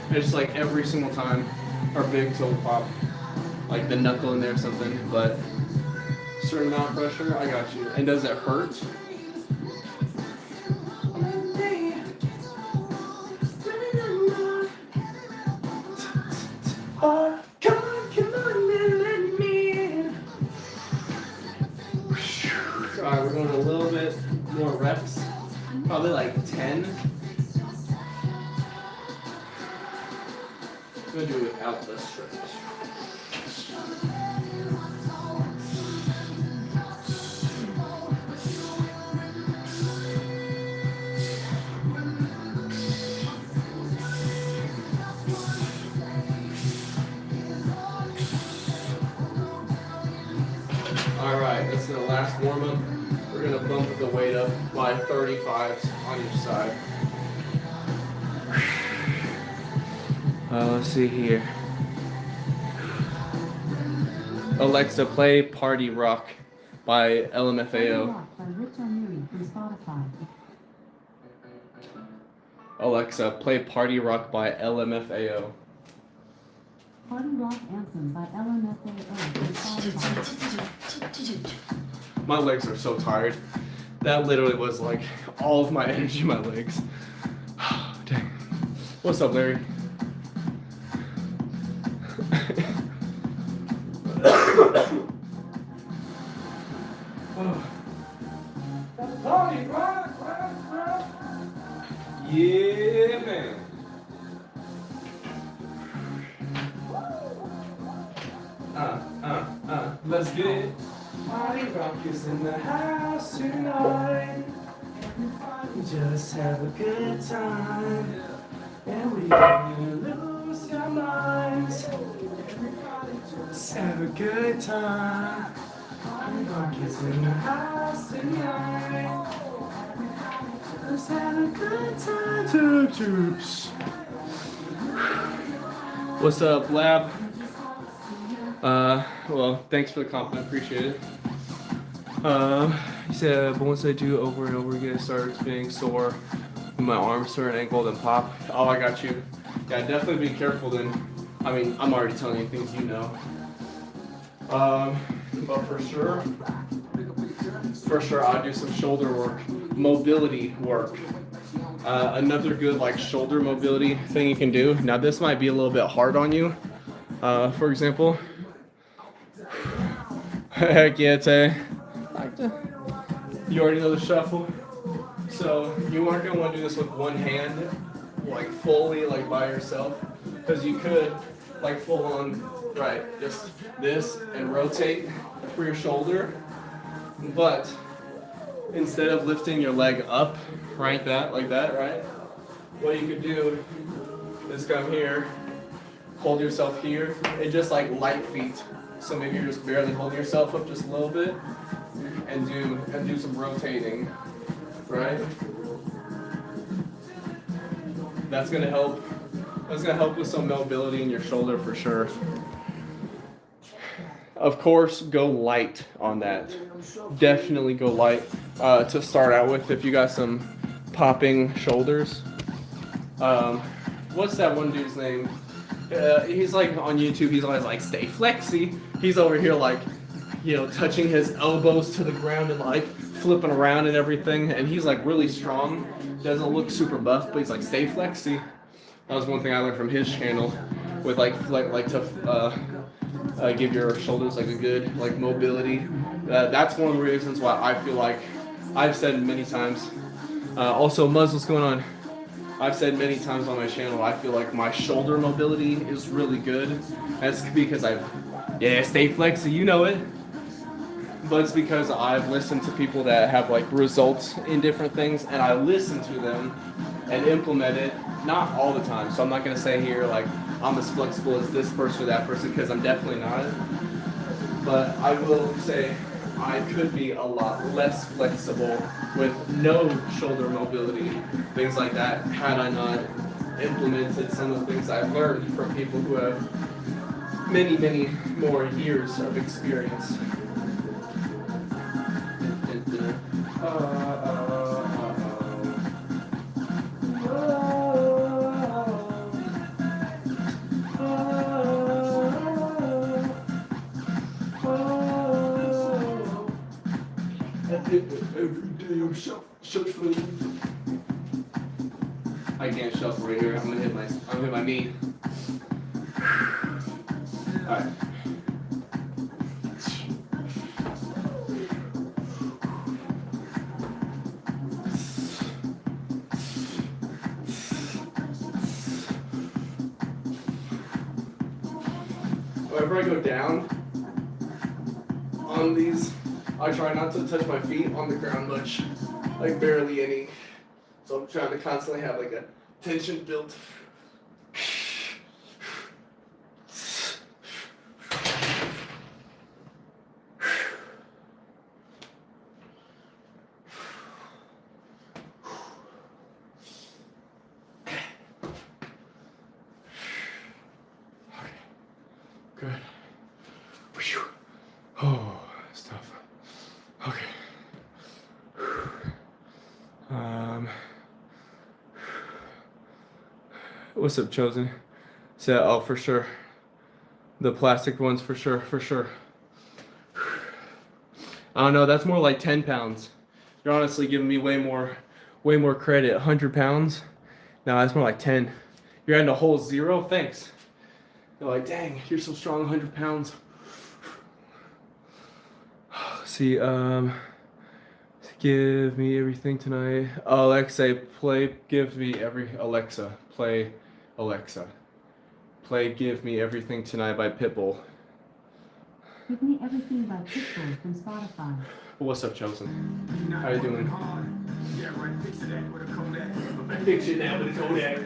and it's like every single time her big toe pop, like the knuckle in there or something, but certain amount of pressure, I got you. And does it hurt? Oh, come on, let me in. Alright, we're going a little bit more reps. Probably like 10. I'm going to do it without the stretch. Alright, that's the last warm-up. We're going to bump the weight up by 35s on each side. Let's see here. Alexa, play Party Rock by LMFAO. Alexa, play Party Rock by LMFAO. Party Rock Anthem by LMFAO. My legs are so tired. That literally was like all of my energy in my legs. Dang. What's up, Larry? Party rock, rock, rock. Yeah, man. Let's get it. Party rock is in the house tonight. Everybody just have a good time. And we gonna lose our minds. Everybody just have a good time. Party rock is in the house tonight. Let's have a good time. Toops. What's up, Lab? Well, thanks for the compliment, appreciate it. He said, but once I do over and over again, it starts being sore in my arms, sore and ankle, then pop. Oh, I got you. Yeah, definitely be careful then. I mean, I'm already telling you things you know. But for sure, I'll do some shoulder work, mobility work. Another good like shoulder mobility thing you can do. Now this might be a little bit hard on you. For example, heck yeah, Tay. You already know the shuffle. So you aren't gonna want to do this with one hand. like fully like by yourself, because you could like full on, right, just this and rotate for your shoulder, but instead of lifting your leg up, right, like that, right, what you could do is come here, hold yourself here, and just like light feet. So maybe you're just barely holding yourself up just a little bit, and do some rotating, right? That's gonna help. That's gonna help with some mobility in your shoulder for sure. Of course, go light on that. Definitely go light to start out with if you got some popping shoulders. What's that one dude's name? He's like on YouTube. He's always like, "Stay flexy." He's over here like, you know, touching his elbows to the ground and like flipping around and everything. And he's like really strong. Doesn't look super buff, but he's like, "Stay flexy." That was one thing I learned from his channel, with like to give your shoulders like a good like mobility. That's one of the reasons why I feel like I've said many times. Also, Muzz, what's going on? I've said many times on my channel, I feel like my shoulder mobility is really good. That's because stay flexy, you know it. But it's because I've listened to people that have like results in different things, and I listen to them and implement it, not all the time. So I'm not gonna say here like I'm as flexible as this person or that person, because I'm definitely not. But I will say I could be a lot less flexible with no shoulder mobility, things like that, had I not implemented some of the things I've learned from people who have many, many more years of experience. Every day I'm shuffling. I can't shuffle right here. I'm gonna hit my knee. All right. Whenever I go down on these, I try not to touch my feet on the ground much, like barely any. So I'm trying to constantly have like a tension built. Good. Oh, that's tough. Okay. What's up, Chosen? So, oh, for sure. The plastic ones, for sure. I don't know. That's more like 10 pounds. You're honestly giving me way more credit. 100 pounds? No, that's more like 10. You're adding a whole 0? Thanks. They're like, dang, you're so strong, 100 pounds. See, give me everything tonight. Alexa, give me Alexa, play Give Me Everything Tonight by Pitbull. Give Me Everything by Pitbull from Spotify. What's up, Chosen? How you doing? Picture that with a Kodak.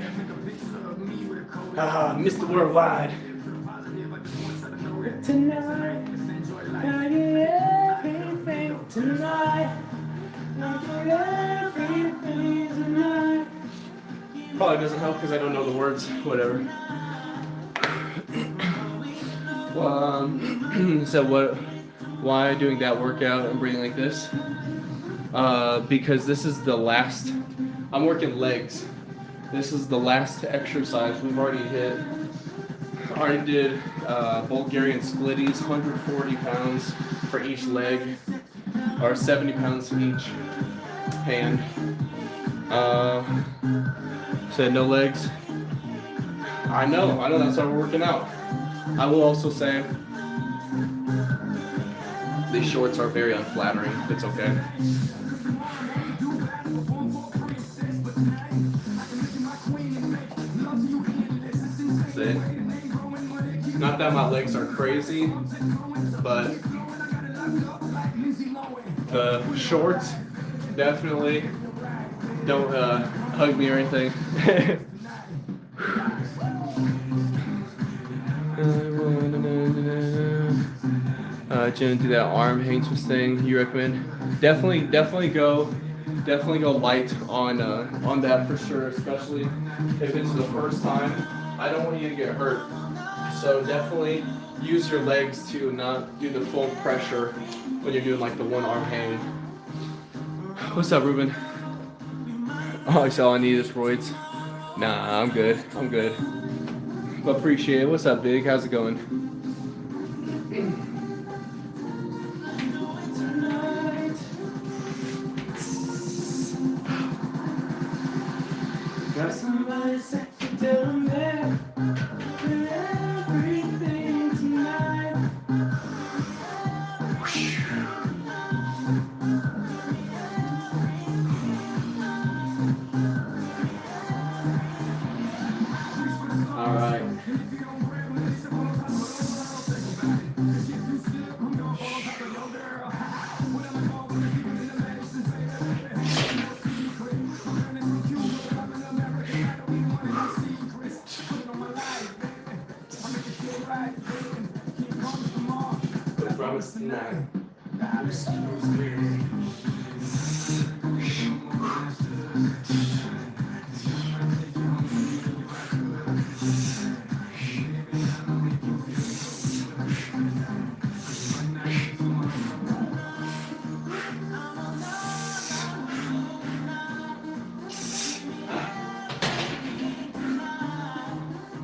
Mr. Worldwide. Tonight, I get everything tonight. I get everything tonight. Probably doesn't help because I don't know the words. Whatever. So why doing that workout and breathing like this? Because this is the last. I'm working legs. This is the last exercise we've already hit. Already did Bulgarian splitties, 140 pounds for each leg, or 70 pounds each hand. Said no legs. I know, that's how we're working out. I will also say these shorts are very unflattering. It's okay. Not that my legs are crazy, but the shorts definitely don't hug me or anything. Jim, do that arm hang twist thing you recommend? Definitely go light on that for sure, especially if it's the first time. I don't want you to get hurt, so definitely use your legs to not do the full pressure when you're doing like the one arm hang. What's up, Ruben? Oh, so all I need is roids. Nah, I'm good. But appreciate it. What's up, Big? How's it going? Got somebody sexy down there with everything tonight. All right.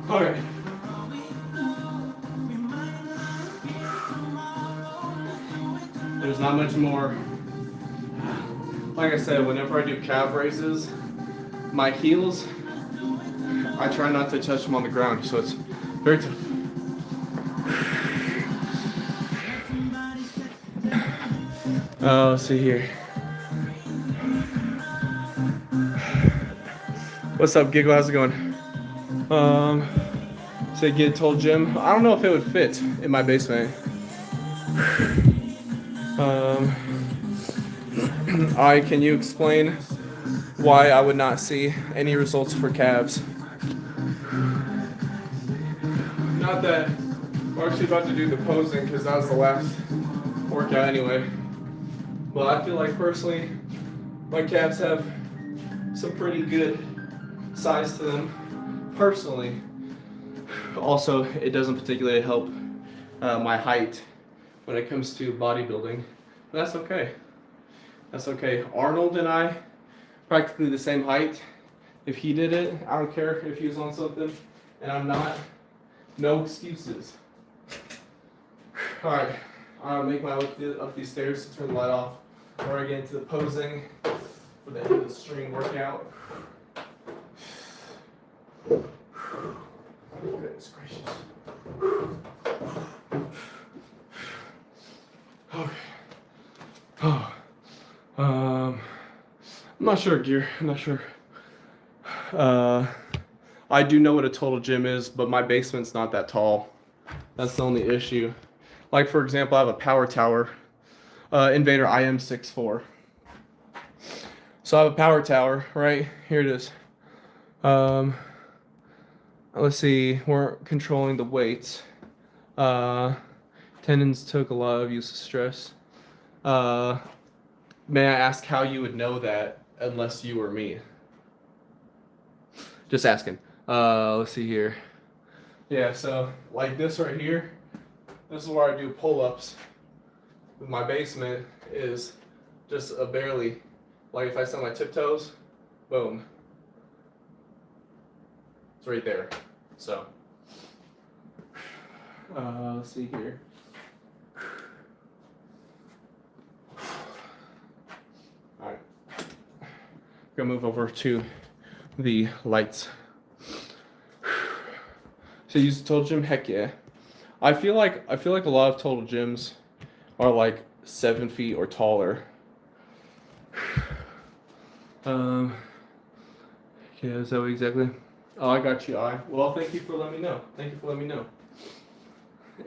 Okay. There's not much more. Like I said, whenever I do calf raises, my heels, I try not to touch them on the ground, so it's very tough. Let's see here. What's up, Giggle? How's it going? Say get told Jim. I don't know if it would fit in my basement. Can you explain why I would not see any results for calves? Not that we're actually about to do the posing because that was the last workout anyway. But I feel like personally, my calves have some pretty good size to them. Personally, also it doesn't particularly help my height when it comes to bodybuilding. But that's okay. That's okay. Arnold and I, practically the same height. If he did it, I don't care if he was on something and I'm not. No excuses. Alright, I'll make my way up these stairs to turn the light off. Before I get into the posing for the end of the string workout. Goodness gracious. Okay. I'm not sure, Gear. I'm not sure. I do know what a total gym is, but my basement's not that tall. That's the only issue. Like, for example, I have a power tower. Invader IM 6'4". So I have a power tower, right? Here it is. Let's see, we're controlling the weights. Tendons took a lot of use of stress. May I ask how you would know that unless you were me? Just asking. Let's see here. Yeah, so like this right here, this is where I do pull-ups. My basement is just a barely, like if I set my tiptoes, boom. It's right there. So, let's see here. All right. Gonna move over to the lights. So you use a total gym? Heck yeah. I feel like a lot of total gyms are like 7 feet or taller. Yeah, is that what exactly? Oh, I got you. Well, thank you for letting me know.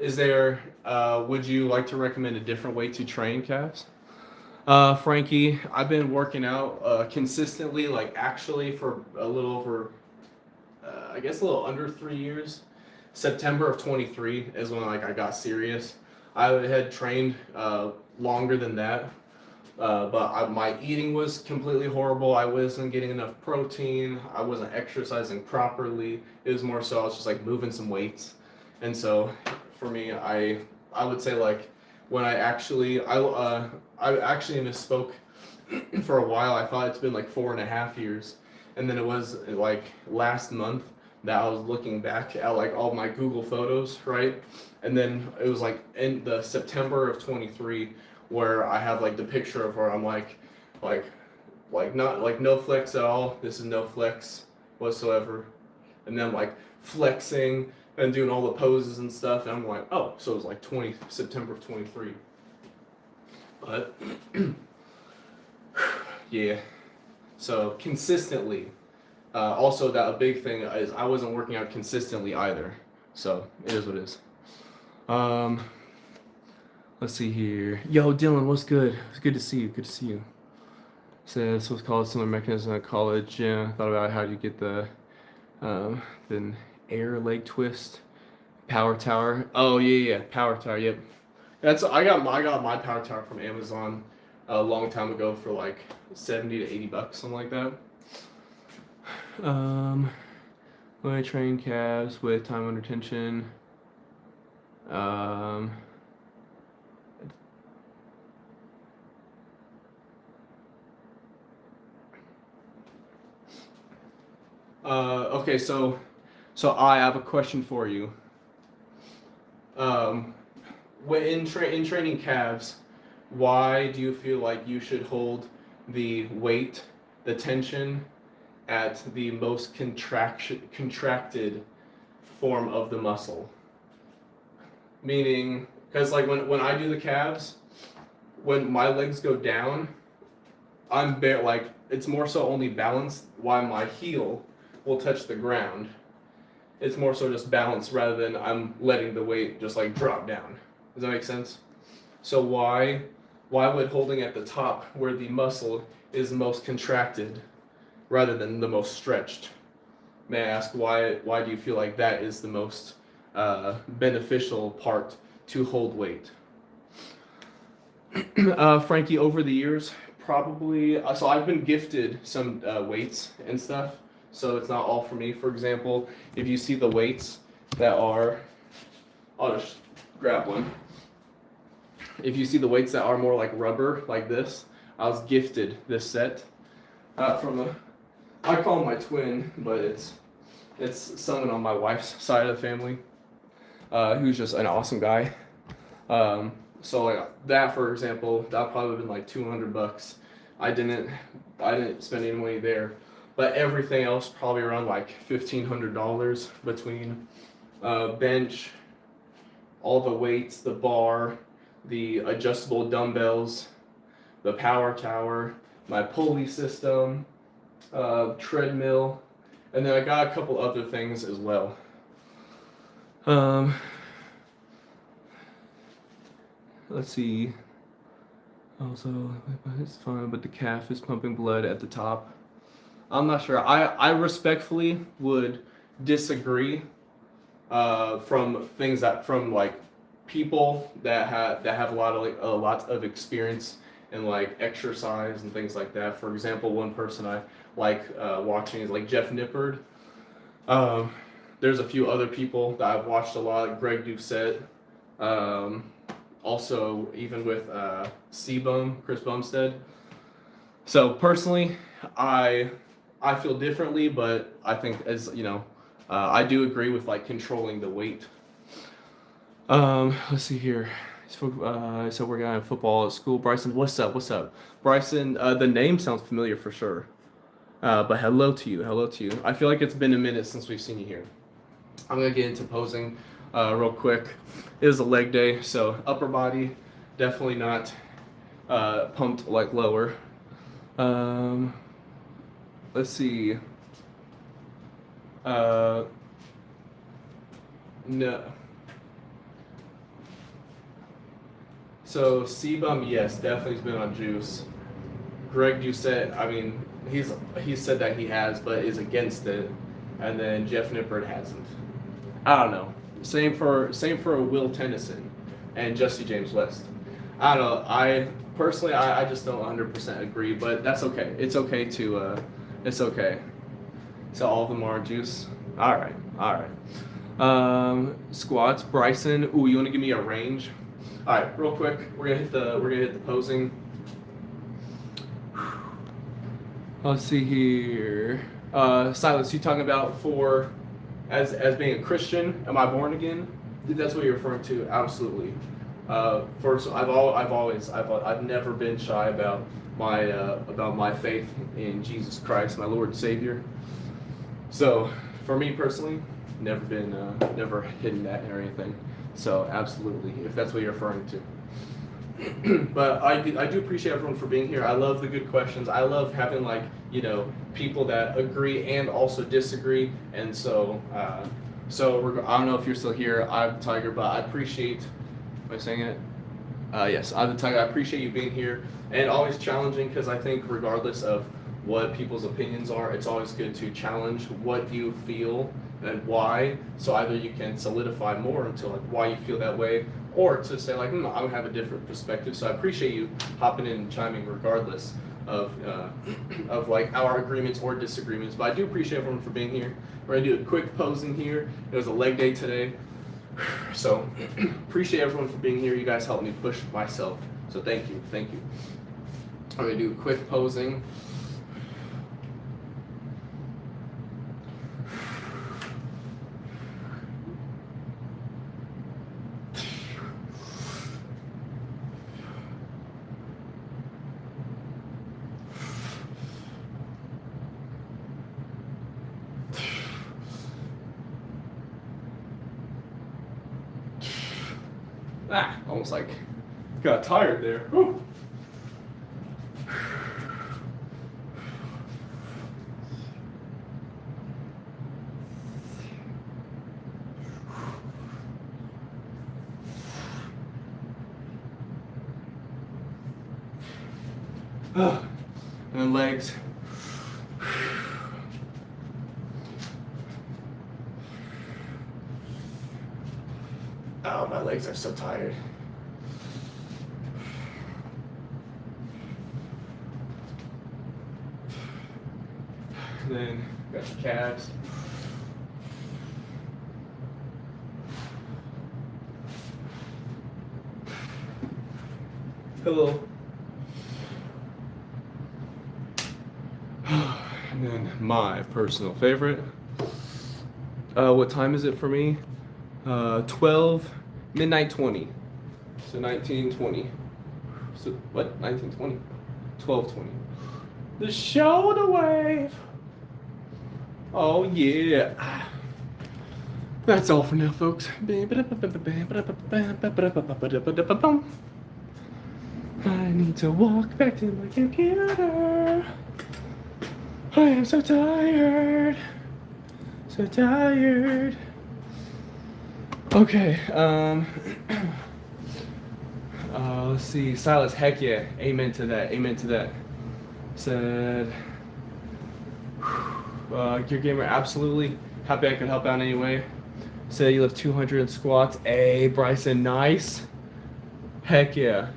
Would you like to recommend a different way to train calves? Frankie, I've been working out consistently, like actually for a little over, I guess a little under 3 years. September of 23 is when like I got serious. I had trained longer than that, but my eating was completely horrible. I wasn't getting enough protein. I wasn't exercising properly. It was more so I was just like moving some weights, and so for me, I would say like when I actually misspoke for a while. I thought it's been like 4.5 years, and then it was like last month that I was looking back at like all my Google photos, right? And then it was like in the September of 23 where I have like the picture of where I'm like not like no flex at all. This is no flex whatsoever. And then like flexing and doing all the poses and stuff. And I'm like, oh, so it was like September of 23. But yeah. So consistently. Also, that a big thing is I wasn't working out consistently either. So it is what it is. Let's see here. Yo, Dylan, what's good? It's good to see you. Good to see you. So this was called similar mechanism at college. Yeah, thought about how do you get then air leg twist, power tower. Oh yeah, power tower. Yep. I got my power tower from Amazon a long time ago for like $70 to $80, something like that. When I train calves with time under tension. Okay, so I have a question for you. When in training calves, why do you feel like you should hold the weight, the tension, at the most contracted form of the muscle? Meaning, because like when I do the calves, when my legs go down, I'm like it's more so only balanced while my heel will touch the ground. It's more so just balance rather than I'm letting the weight just like drop down. Does that make sense? So why would holding at the top where the muscle is the most contracted rather than the most stretched? May I ask why do you feel like that is the most beneficial part to hold weight? Frankie, over the years, probably. So I've been gifted some weights and stuff. So it's not all for me. For example, if you see the weights that are, I'll just grab one. If you see the weights that are more like rubber, like this, I was gifted this set I call him my twin, but it's someone on my wife's side of the family, who's just an awesome guy. So like that, for example, that probably been like $200. I didn't spend any money there, but everything else probably around like $1,500 between bench, all the weights, the bar, the adjustable dumbbells, the power tower, my pulley system, treadmill, and then I got a couple other things as well. Let's see. Also, it's fine, but the calf is pumping blood at the top. I'm not sure. I respectfully would disagree from like people that have a lot of experience in like exercise and things like that. For example, one person I like watching is like Jeff Nippard. There's a few other people that I've watched a lot, like Greg Doucette. Also, even with Chris Bumstead. So personally, I feel differently, but I think I do agree with like controlling the weight. Let's see here. So we're going to football at school. Bryson, what's up? What's up, Bryson? The name sounds familiar for sure. But hello to you. Hello to you. I feel like it's been a minute since we've seen you here. I'm gonna get into posing real quick. It is a leg day, so upper body definitely not pumped like lower. Let's see. No. So Sebum, yes, definitely has been on juice. Greg, you said, I mean, he said that he has, but is against it, and then Jeff Nippert hasn't. I don't know. Same for Will Tennyson and Jesse James West. I don't know. I personally, I just don't 100% agree, but that's okay. It's okay to it's okay. So all of them are on juice. All right, all right. Squats, Bryson. Ooh, you want to give me a range? All right, real quick. We're gonna hit the posing. Let's see here. Silas, you talking about for as being a Christian? Am I born again? If that's what you're referring to, absolutely. First, I've never been shy about my faith in Jesus Christ, my Lord and Savior. So, for me personally, never hidden that or anything. So, absolutely, if that's what you're referring to. But I do appreciate everyone for being here. I love the good questions. I love having people that agree and also disagree. And so I don't know if you're still here. I'm Tiger, but I appreciate. Am I saying it? Yes, I'm the Tiger. I appreciate you being here and always challenging, because I think regardless of what people's opinions are, it's always good to challenge what you feel and why. So either you can solidify more into why you feel that way, or to say I have a different perspective. So I appreciate you hopping in and chiming regardless of our agreements or disagreements. But I do appreciate everyone for being here. We're gonna do a quick posing here. It was a leg day today. So appreciate everyone for being here. You guys helped me push myself. So thank you. I'm gonna do a quick posing. Almost got tired there. Whew. And then legs. Oh, my legs are so tired. And then got the calves. Pillow. And then my personal favorite. What time is it for me? midnight 20. So 19:20. So what? 19:20. 12:20. The shoulder wave. Oh yeah. That's all for now, folks. I need to walk back to my computer. I am so tired. So tired. Okay, let's see. Silas, heck yeah. Amen to that. Said, Gear Gamer, absolutely. Happy I could help out anyway. Said you lift 200 squats. Hey, Bryson, nice. Heck yeah.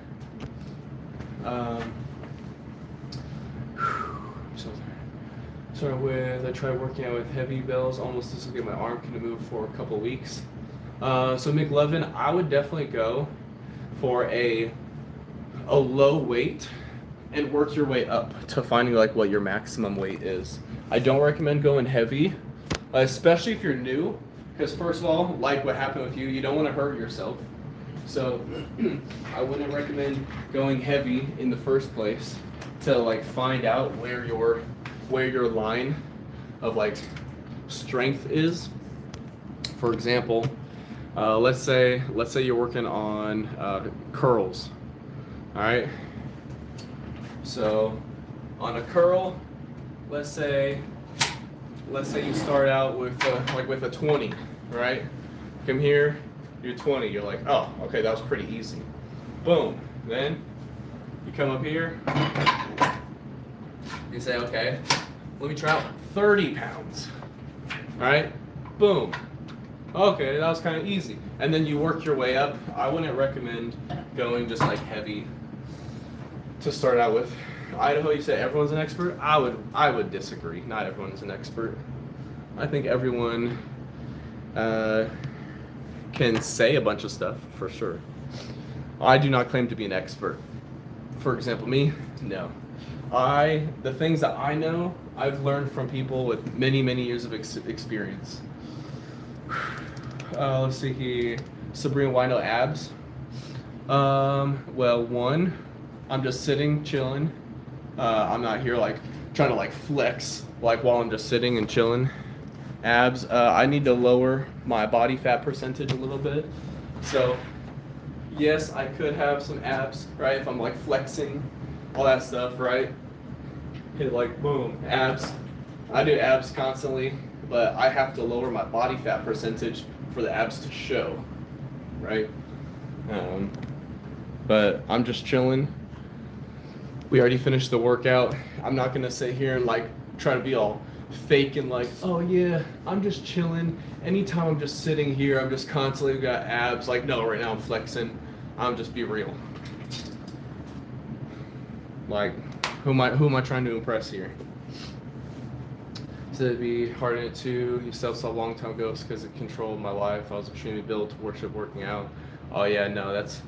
Started with, I tried working out with heavy bells, almost dislocate my arm, couldn't move for a couple weeks. So McLevin, I would definitely go for a low weight and work your way up to finding what your maximum weight is. I don't recommend going heavy, especially if you're new, because first of all, like what happened with you, you don't want to hurt yourself. So I wouldn't recommend going heavy in the first place to find out where your line of strength is. For example, let's say you're working on curls. All right. So on a curl, let's say you start out with with a 20, right? Come here, you're 20. You're like, oh, okay, that was pretty easy. Boom. Then you come up here. You say, okay, let me try out 30 pounds. All right. Boom. Okay, that was kind of easy. And then you work your way up. I wouldn't recommend going just like heavy to start out with. Idaho, you say everyone's an expert? I would disagree. Not everyone's an expert. I think everyone can say a bunch of stuff for sure. I do not claim to be an expert. For example, me, no. The things that I know, I've learned from people with many, many years of experience. Let's see here. Sabrina, why no abs? Well, one, I'm just sitting, chilling. I'm not here like trying to like flex like while I'm just sitting and chilling. Abs, I need to lower my body fat percentage a little bit. So, yes, I could have some abs, right? If I'm like flexing, all that stuff, right? Hit like boom, abs. I do abs constantly, but I have to lower my body fat percentage for the abs to show, right? But I'm just chilling. We already finished the workout. I'm not gonna sit here and like try to be all fake and like, oh yeah, I'm just chilling. Anytime I'm just sitting here, I'm just constantly got abs. Like, no, right now I'm flexing. I'm just be real. Like, who am I trying to impress here? So it'd be hard in it too. You saw a long time ago because it controlled my life. I was extremely built to worship working out. Oh yeah, no, that's.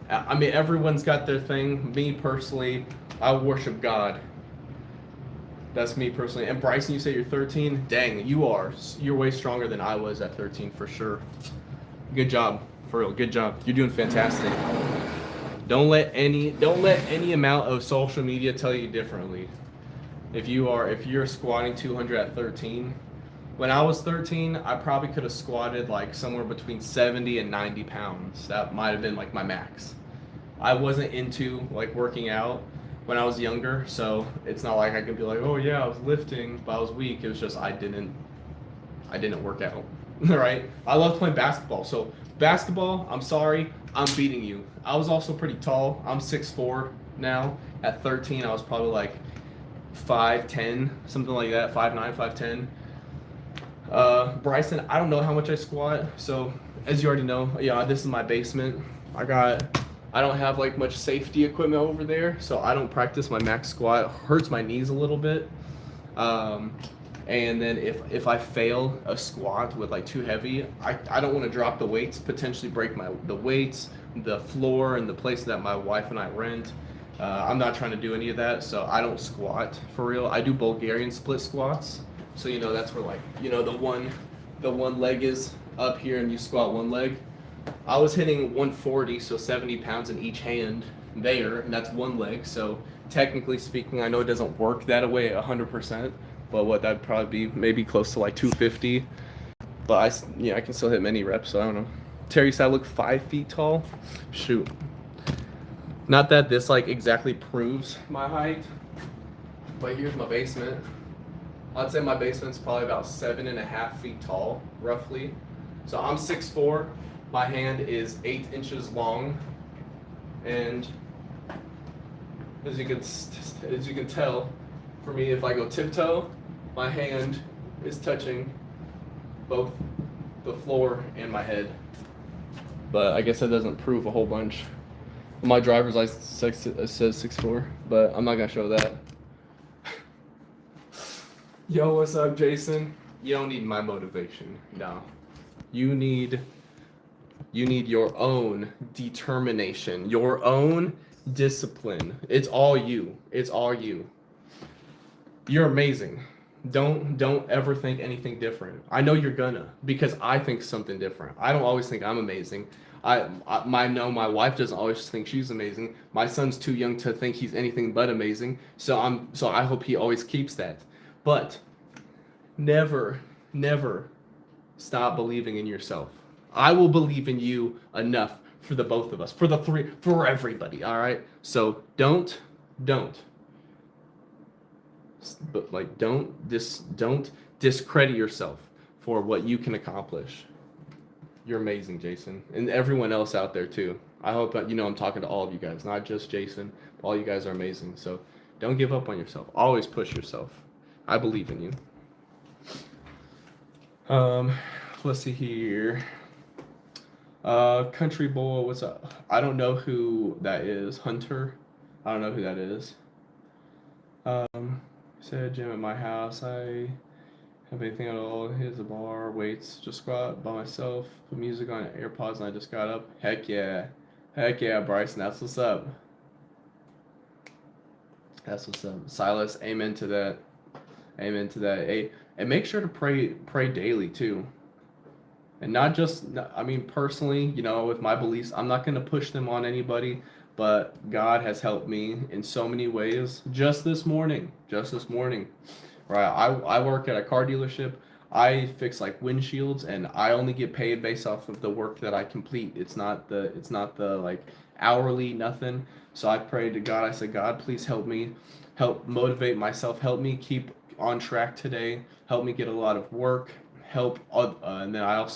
I mean, everyone's got their thing. Me personally, I worship God. That's me personally. And Bryson, you say you're 13. Dang, you're way stronger than I was at 13 for sure. Good job, for real. Good job. You're doing fantastic. Don't let any amount of social media tell you differently. If you're squatting 200 at 13, when I was 13, I probably could have squatted like somewhere between 70 and 90 pounds. That might have been like my max. I wasn't into like working out when I was younger, so it's not like I could be like, oh yeah, I was lifting, but I was weak. It was just I didn't work out. Right? I loved playing basketball. So basketball, I'm sorry, I'm beating you. I was also pretty tall. I'm 6'4" now. At 13, I was probably like 5'10", something like that, 5'9", 5'10". Bryson, I don't know how much I squat. So as you already know, yeah, this is my basement. I don't have like much safety equipment over there, so I don't practice my max squat. It hurts my knees a little bit. And then if I fail a squat with like too heavy, I don't want to drop the weights, potentially break the weights, the floor, and the place that my wife and I rent. I'm not trying to do any of that, so I don't squat for real. I do Bulgarian split squats. So that's where like the one leg is up here and you squat one leg. I was hitting 140, so 70 pounds in each hand there, and that's one leg. So technically speaking, I know it doesn't work that way 100%, but that'd probably be maybe close to like 250. But I can still hit many reps, so I don't know. Terry said I look 5 feet tall. Shoot. Not that this like exactly proves my height, but here's my basement. I'd say my basement's probably about 7.5 feet tall, roughly. So I'm 6'4". My hand is 8 inches long, and as you can tell, for me, if I go tiptoe, my hand is touching both the floor and my head. But I guess that doesn't prove a whole bunch. My driver's license says 6'4", but I'm not gonna show that. Yo, what's up, Jason? You don't need my motivation. No. You need your own determination, your own discipline. It's all you. It's all you. You're amazing. Don't ever think anything different. I know you're gonna, because I think something different. I don't always think I'm amazing. My wife doesn't always think she's amazing. My son's too young to think he's anything but amazing. So I hope he always keeps that. But never stop believing in yourself. I will believe in you enough for the both of us, for everybody, all right? So don't discredit yourself for what you can accomplish. You're amazing, Jason, and everyone else out there too. I hope that I'm talking to all of you guys, not just Jason. All you guys are amazing. So don't give up on yourself. Always push yourself. I believe in you. Um, let's see here. Country Boy, what's up? I don't know who that is. Hunter, I don't know who that is. Said gym at my house. I have anything at all. Here's a bar, weights. Just go out by myself. Put music on AirPods, and I just got up. Heck yeah, Bryson. That's what's up. That's what's up. Silas, amen to that. Amen to that. Hey, and make sure to pray daily too. And not just, I mean, personally, with my beliefs, I'm not going to push them on anybody, but God has helped me in so many ways. Just this morning, right? I work at a car dealership. I fix like windshields, and I only get paid based off of the work that I complete. It's not the like hourly nothing. So I prayed to God. I said, God, please help me, help motivate myself, help me keep on track today, help me get a lot of work, and then I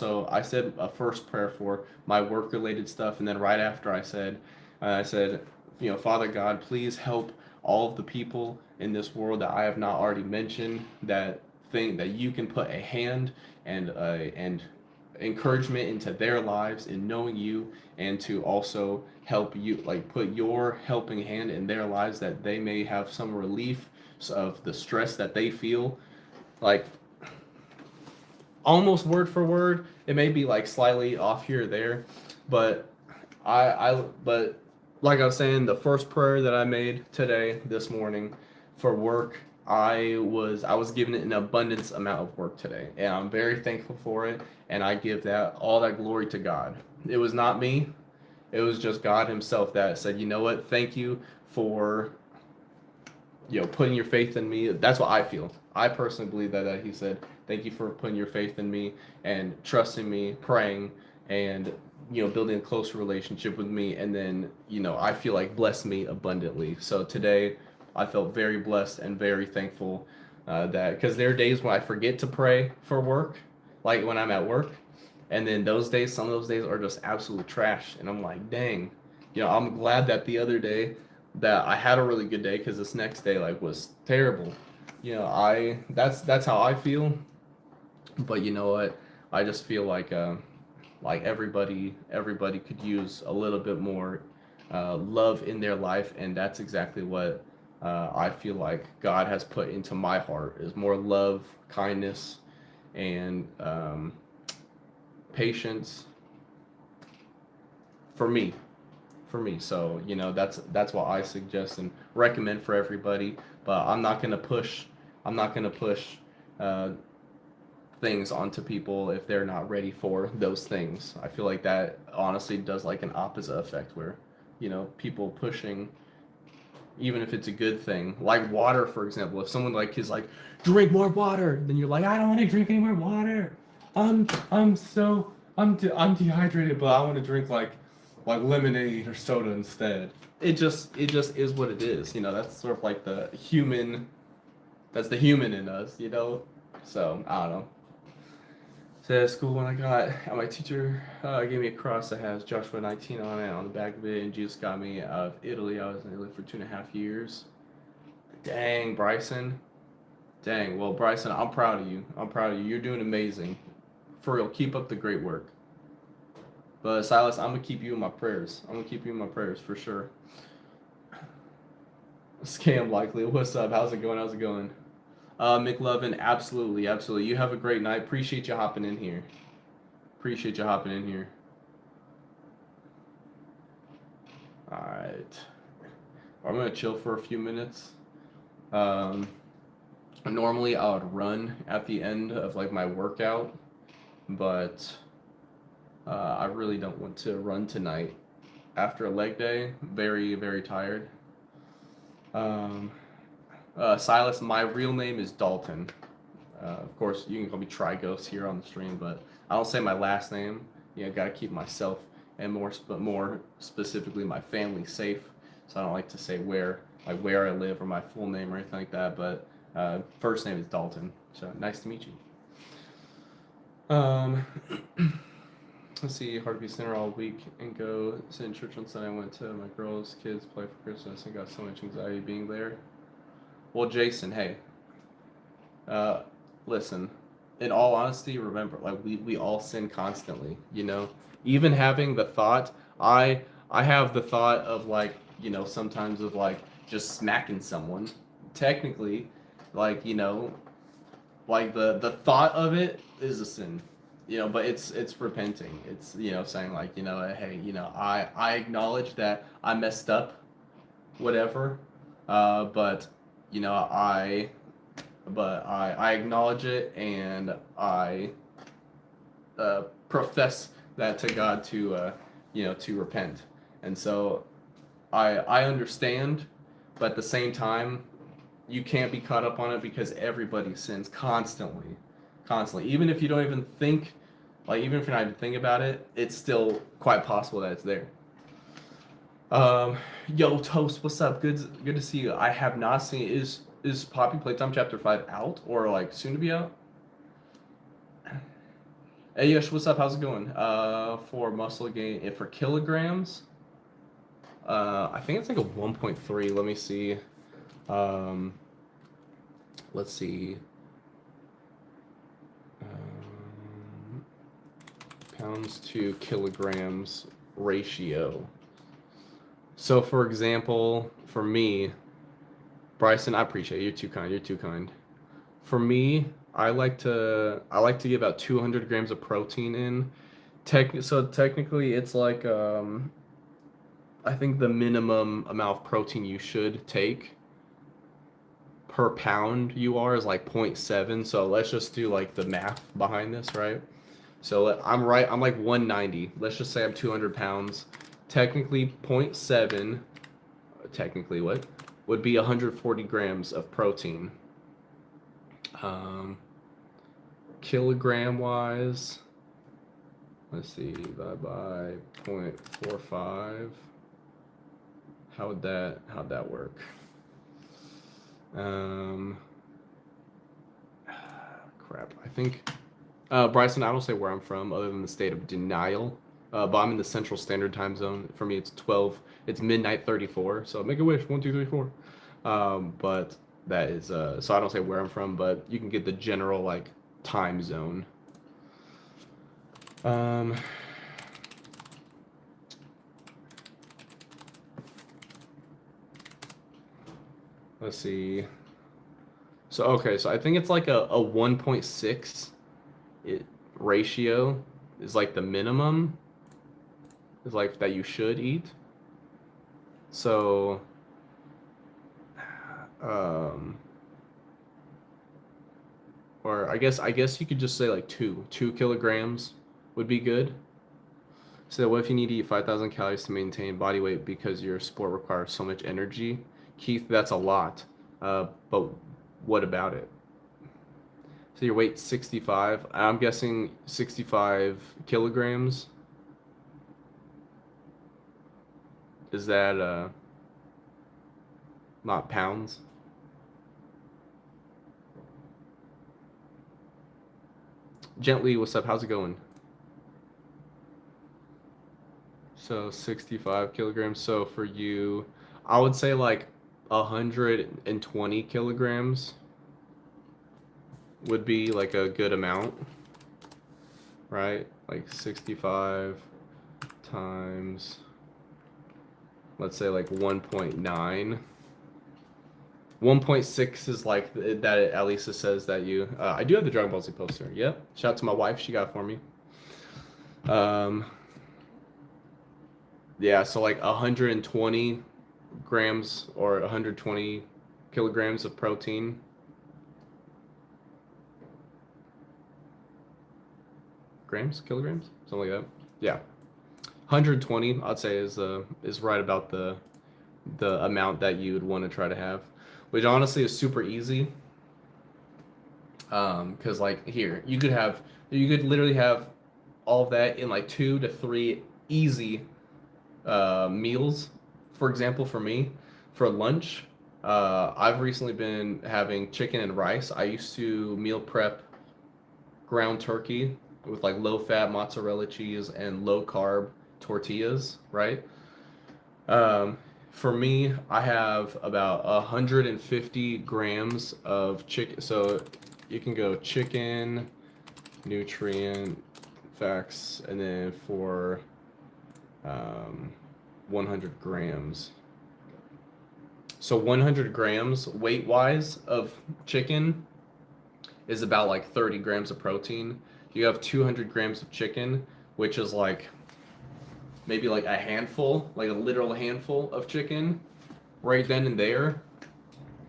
said a first prayer for my work related stuff, and then right after I said, Father God, please help all of the people in this world that I have not already mentioned, that think that you can put a hand and encouragement into their lives in knowing you, and to also help you, like put your helping hand in their lives, that they may have some relief of the stress that they feel, like almost word for word. It may be like slightly off here or there, but but like I was saying, the first prayer that I made today, this morning, for work, I was given an abundance amount of work today, and I'm very thankful for it, and I give that all that glory to God. It was not me. It was just God Himself that said, you know what, thank you for putting your faith in me. That's what I feel. I personally believe that He said, thank you for putting your faith in me and trusting me, praying, and building a closer relationship with me. And then I feel like bless me abundantly. So today, I felt very blessed and very thankful, that, because there are days when I forget to pray for work, like when I'm at work, and then some of those days are just absolute trash, and I'm like, dang. I'm glad that the other day that I had a really good day, because this next day like was terrible. I that's how I feel. But you know what? I just feel like everybody could use a little bit more love in their life, and that's exactly what I feel like God has put into my heart, is more love, kindness, and patience for me. So that's what I suggest and recommend for everybody. But I'm not gonna push. I'm not gonna push uh, things onto people if they're not ready for those things. I feel like that honestly does like an opposite effect, where people pushing, even if it's a good thing, like water, for example. If someone like is like, drink more water, then you're like, I don't want to drink any more water. I'm dehydrated, but I want to drink like lemonade or soda instead. It just is what it is. That's sort of like that's the human in us. So I don't know. So at school, when I got, my teacher gave me a cross that has Joshua 19 on it, on the back of it, and Jesus got me out of Italy. I was in Italy for 2.5 years. Dang, Bryson. Dang. Well, Bryson, I'm proud of you. I'm proud of you. You're doing amazing. For real, keep up the great work. But Silas, I'm gonna keep you in my prayers. I'm gonna keep you in my prayers for sure. Scam likely. What's up? How's it going? How's it going? McLovin, absolutely, absolutely. You have a great night. Appreciate you hopping in here. Appreciate you hopping in here. All right. I'm gonna chill for a few minutes. Um, Normally I would run at the end of like my workout, but I really don't want to run tonight after a leg day. Very, very tired. Um, Silas, my real name is Dalton. Of course, you can call me Trigos here on the stream, but I don't say my last name. Gotta keep myself and more specifically my family safe. So I don't like to say where I live or my full name or anything like that. But first name is Dalton. So nice to meet you. see Harvey Center all week and go sit in church on Sunday. I went to my girls' kids play for Christmas and got so much anxiety being there. Well, Jason, hey, uh, listen. In all honesty, remember, like we all sin constantly. You know, even having the thought, I have the thought of like sometimes of like just smacking someone. Technically, like like the thought of it is a sin, but it's repenting. It's saying like hey, I acknowledge that I messed up, whatever, but you know I I acknowledge it, and I profess that to God to to repent. And so I understand, but at the same time, you can't be caught up on it because everybody sins constantly, constantly. Even if you don't even think, like even if you're not even thinking about it, it's still quite possible that it's there. Yo, Toast, what's up? Good to see you. I have not seen. Is Poppy Playtime Chapter 5 out or like soon to be out? Hey Yosh, what's up? How's it going? For muscle gain, for kilograms, I think it's like a 1.3. Let me see. Let's see. Pounds to kilograms ratio. So, for example, for me, Bryson, I appreciate you. You're too kind. You're too kind. For me, I like to get about 200 grams of protein in. So technically, it's like I think the minimum amount of protein you should take per pound you are is like 0.7. So let's just do like the math behind this, right? So I'm right. I'm like 190. Let's just say I'm 200 pounds. Technically, 0.7. Technically, what would be 140 grams of protein. Kilogram wise, let's see, divided by 0.45. How'd that work? Crap. I think Bryson, I don't say where I'm from other than the state of denial. But I'm in the Central Standard Time Zone. For me, it's 12. It's midnight 34. So make a wish. 1, 2, 3, 4. But that is so I don't say where I'm from, but you can get the general like time zone. Let's see. So okay, so I think it's like a 1.6 ratio is like the minimum is like that you should eat. So or I guess you could just say like 2 kilograms would be good. So what if you need to eat 5,000 calories to maintain body weight because your sport requires so much energy? Keith, that's a lot. But what about it? So your weight's 65. I'm guessing 65 kilograms. Is that not pounds? Gently, what's up? How's it going? So 65 kilograms. So for you, I would say like 120 kilograms would be like a good amount, right? Like 65 times, let's say like 1.9. 1.6 is like that. At least it says that you. I do have the Dragon Ball Z poster. Yep. Shout out to my wife. She got it for me. Yeah. So like 120 grams or 120 kilograms of protein. Kilograms, something like that. Yeah. 120, I'd say is right about the amount that you would want to try to have, which honestly is super easy. Because like here, you could literally have all of that in like 2 to 3 easy meals. For example, for me, for lunch, I've recently been having chicken and rice. I used to meal prep ground turkey with like low fat mozzarella cheese and low carb tortillas, right? For me, I have about 150 grams of chicken. So you can go chicken, nutrient facts, and then for 100 grams. So 100 grams weight wise of chicken is about like 30 grams of protein. You have 200 grams of chicken, which is like maybe like a handful, like a literal handful of chicken right then and there.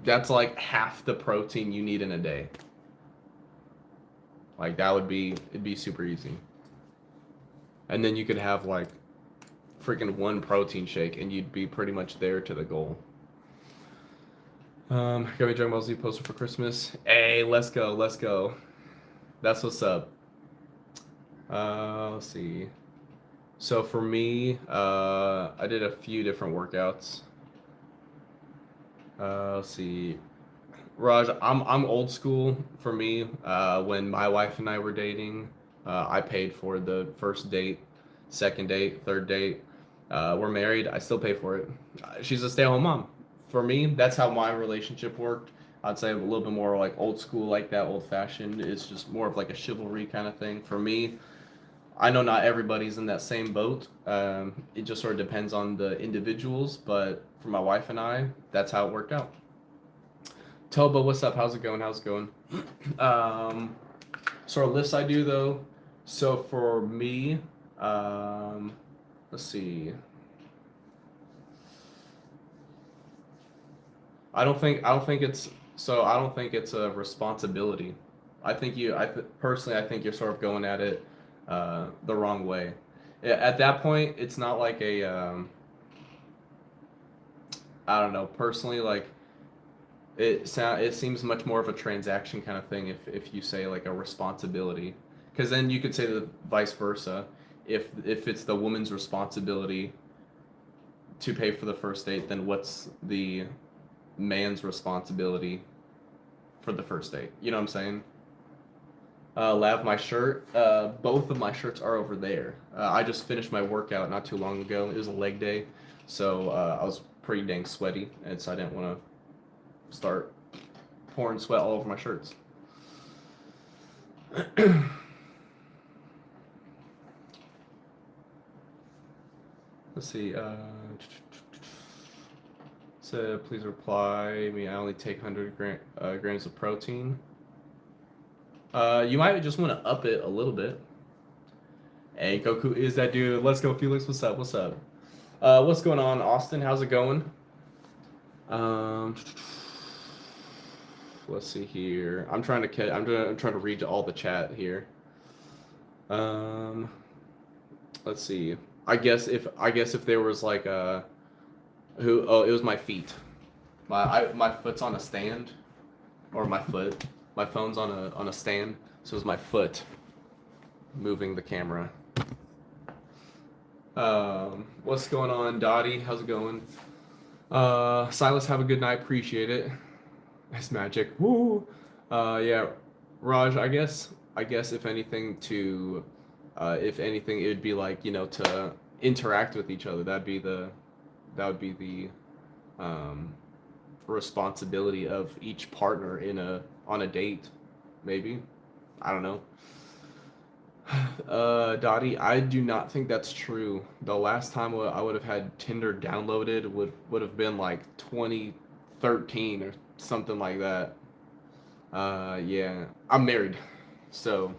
That's like half the protein you need in a day. Like it'd be super easy. And then you could have like freaking one protein shake and you'd be pretty much there to the goal. Got me Dragon Ball Z poster for Christmas. Hey, let's go. That's what's up. Let's see. So for me, I did a few different workouts. Let's see. Raj, I'm old school for me. When my wife and I were dating, I paid for the first date, second date, third date. We're married. I still pay for it. She's a stay-at-home mom. For me, that's how my relationship worked. I'd say a little bit more like old school, like that, old-fashioned. It's just more of like a chivalry kind of thing. For me, I know not everybody's in that same boat. It just sort of depends on the individuals, but for my wife and I, that's how it worked out. Toba, what's up? How's it going? Sort of lifts I do though. So for me, let's see. I don't think it's a responsibility. Personally, I think you're sort of going at it the wrong way. At that point, it's not like a I don't know. Personally, like it seems much more of a transaction kind of thing if you say like a responsibility, because then you could say the vice versa. If it's the woman's responsibility to pay for the first date, then what's the man's responsibility for the first date? You know what I'm saying? Lav, my shirt. Both of my shirts are over there. I just finished my workout not too long ago. It was a leg day, so I was pretty dang sweaty, and so I didn't want to start pouring sweat all over my shirts. Let's see. So please reply me. I only take 100 grams of protein. You might just want to up it a little bit. Hey, Goku is that dude. Let's go, Felix. What's up? What's going on, Austin? How's it going? Let's see here. I'm trying to read all the chat here. Let's see. I guess if there was like it was my feet. My foot's on a stand, or my phone's on a stand, so it's my foot moving the camera. What's going on, Dottie? How's it going? Silas, have a good night. Appreciate it. It's magic. Woo. Yeah, Raj. I guess if anything, it would be like, to interact with each other. That would be the responsibility of each partner on a date, maybe. I don't know. Dottie, I do not think that's true. The last time I would have had Tinder downloaded would have been like 2013 or something like that. Yeah, I'm married, so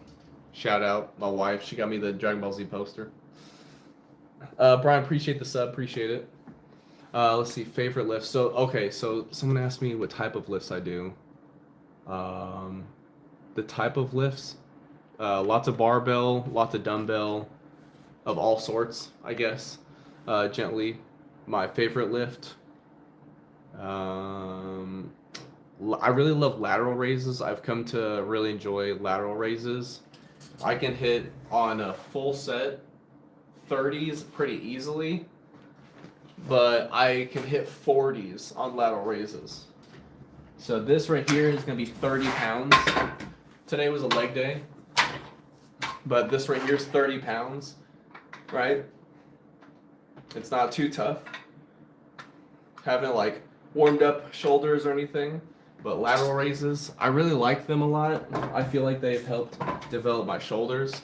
shout out my wife. She got me the Dragon Ball Z poster. Brian, appreciate the sub, appreciate it. Let's see, favorite lifts. So someone asked me what type of lifts I do. The type of lifts, lots of barbell, lots of dumbbell, of all sorts, I guess. Gently, my favorite lift. I really love lateral raises. I've come to really enjoy lateral raises. I can hit on a full set 30s pretty easily, but I can hit 40s on lateral raises. So this right here is going to be 30 pounds. Today was a leg day. But this right here is 30 pounds, right? It's not too tough. Haven't like warmed up shoulders or anything, but lateral raises, I really like them a lot. I feel like they've helped develop my shoulders.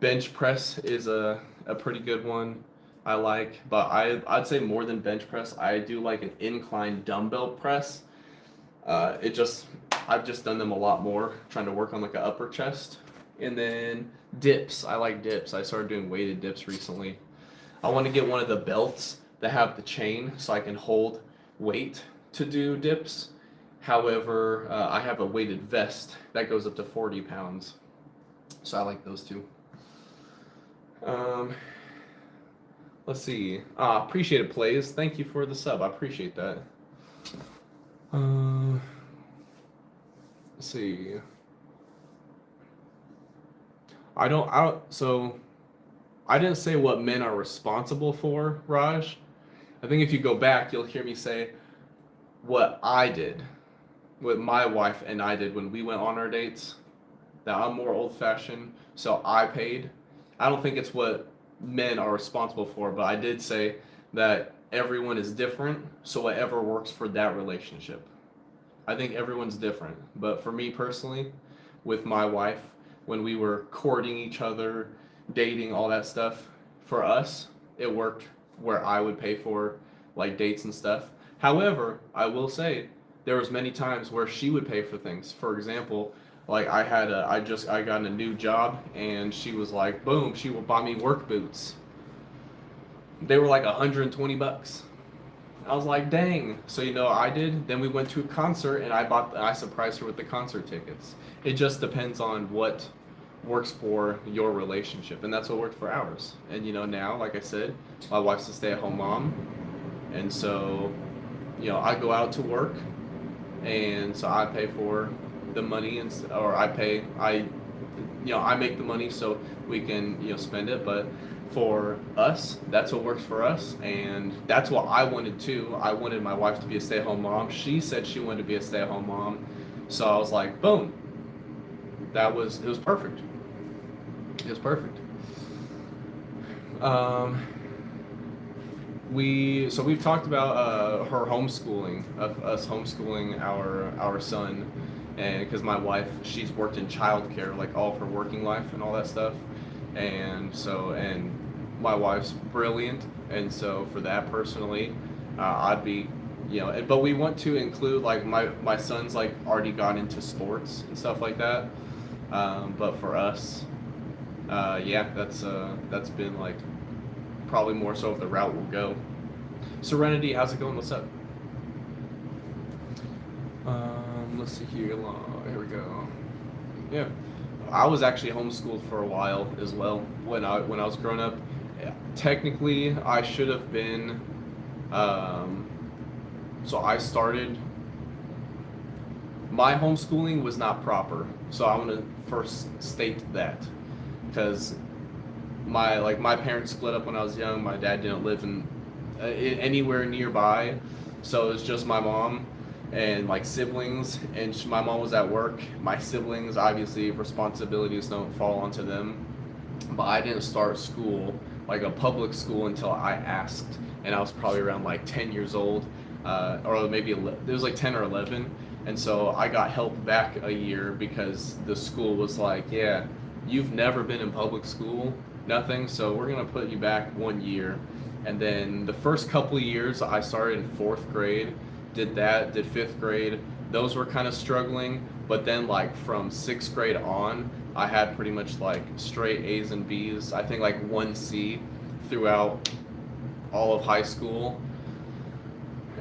Bench press is a pretty good one I like, but I'd say more than bench press, I do like an incline dumbbell press. I've just done them a lot more, trying to work on like an upper chest. And then dips, I like dips. I started doing weighted dips recently. I want to get one of the belts that have the chain so I can hold weight to do dips. However, I have a weighted vest that goes up to 40 pounds. So I like those two. Let's see. Appreciate it, Plays. Thank you for the sub. I appreciate that. Let's see. So I didn't say what men are responsible for, Raj. I think if you go back, you'll hear me say what I did, what my wife and I did when we went on our dates. That I'm more old-fashioned, so I paid. I don't think it's what men are responsible for, but I did say that everyone is different, so whatever works for that relationship. I think everyone's different, but for me personally, with my wife, when we were courting each other, dating, all that stuff, for us, it worked where I would pay for like dates and stuff. However, I will say there was many times where she would pay for things. For example, like I got a new job and she was like, boom, she will buy me work boots. They were like $120. I was like, dang. So you know what I did? Then we went to a concert and I surprised her with the concert tickets. It just depends on what works for your relationship, and that's what worked for ours. And you know, now, like I said, my wife's a stay-at-home mom, and so you know, I go out to work, and so I pay for the money, I make the money so we can, you know, spend it. But for us, that's what works for us, and that's what I wanted too. I wanted my wife to be a stay-at-home mom. She said she wanted to be a stay-at-home mom, so I was like, boom. It was perfect. It was perfect. We've talked about her homeschooling, of us homeschooling our son, and because my wife, she's worked in childcare like all of her working life and all that stuff, and my wife's brilliant, and so for that personally, I'd be, you know, but we want to include like my son's like already got into sports and stuff like that, but for us, that's been like probably more so of the route we'll go. Serenity, how's it going? What's up? Let's see here. Here we go. Yeah, I was actually homeschooled for a while as well when I was growing up. Technically, I should have been. So I started. My homeschooling was not proper, so I want to first state that, because my parents split up when I was young. My dad didn't live in anywhere nearby, so it was just my mom and like siblings, and my mom was at work. My siblings, obviously responsibilities don't fall onto them, but I didn't start school, like a public school, until I asked, and I was probably around like 10 years old, or maybe it was like 10 or 11, and so I got help back a year because the school was like, yeah, you've never been in public school, nothing, so we're gonna put you back 1 year. And then the first couple of years I started in 4th grade, did 5th grade. Those were kind of struggling, but then like from 6th grade on, I had pretty much like straight A's and B's. I think like 1 C throughout all of high school.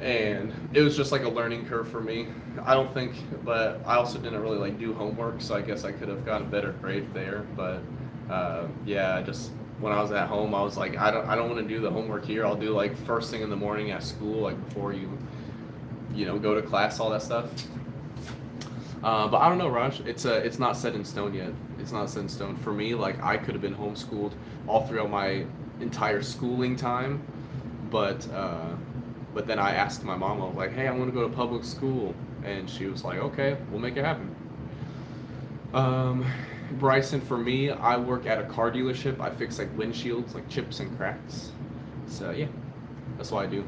And it was just like a learning curve for me. But I also didn't really like do homework, so I guess I could have gotten a better grade there. But just when I was at home, I was like, I don't want to do the homework here. I'll do like first thing in the morning at school, like before you go to class, all that stuff. But I don't know, Raj. It's not set in stone yet. It's not set in stone for me. Like I could have been homeschooled all throughout my entire schooling time, but then I asked my mom, I was like, hey, I want to go to public school, and she was like, okay, we'll make it happen. Bryson, for me, I work at a car dealership. I fix like windshields, like chips and cracks. So yeah, that's what I do.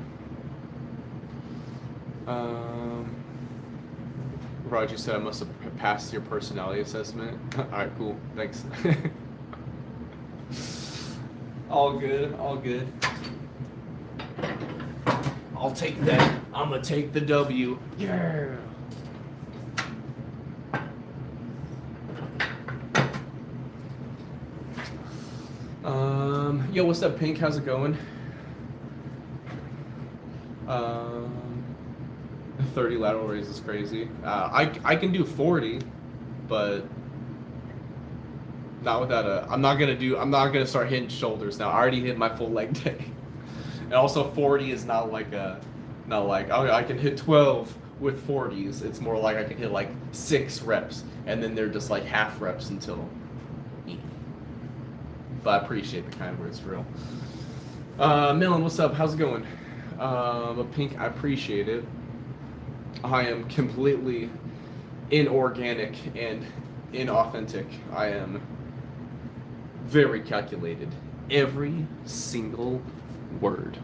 Raj, you said I must have passed your personality assessment. All right, cool. Thanks. All good. All good. I'll take that. I'm gonna take the W. Yeah. Yo, what's up, Pink? How's it going? 30 lateral raise is crazy. I can do 40, but not without a. I'm not gonna start hitting shoulders now. I already hit my full leg day, and also 40 is not like oh, I can hit 12 with 40s. It's more like I can hit like 6 reps, and then they're just like half reps until. But I appreciate the kind words, for real. Millen, what's up? How's it going? Pink, I appreciate it. I am completely inorganic and inauthentic. I am very calculated. Every single word.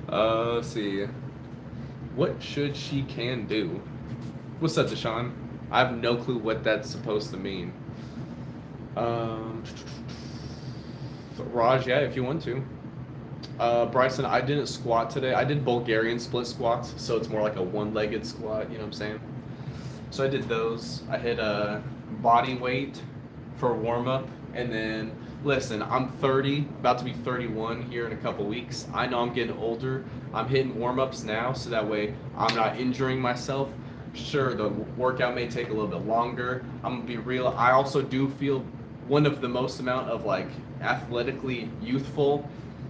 Let's see. What should she can do? What's up, Deshaun? I have no clue what that's supposed to mean. Raj, yeah, if you want to. Bryson, I didn't squat today. I did Bulgarian split squats, so it's more like a one-legged squat, you know what I'm saying? So I did those. I hit a body weight for warm-up, and then, listen, I'm 30, about to be 31 here in a couple weeks. I know I'm getting older. I'm hitting warm-ups now, so that way I'm not injuring myself. Sure, the workout may take a little bit longer. I'm gonna be real. I also do feel one of the most amount of like athletically youthful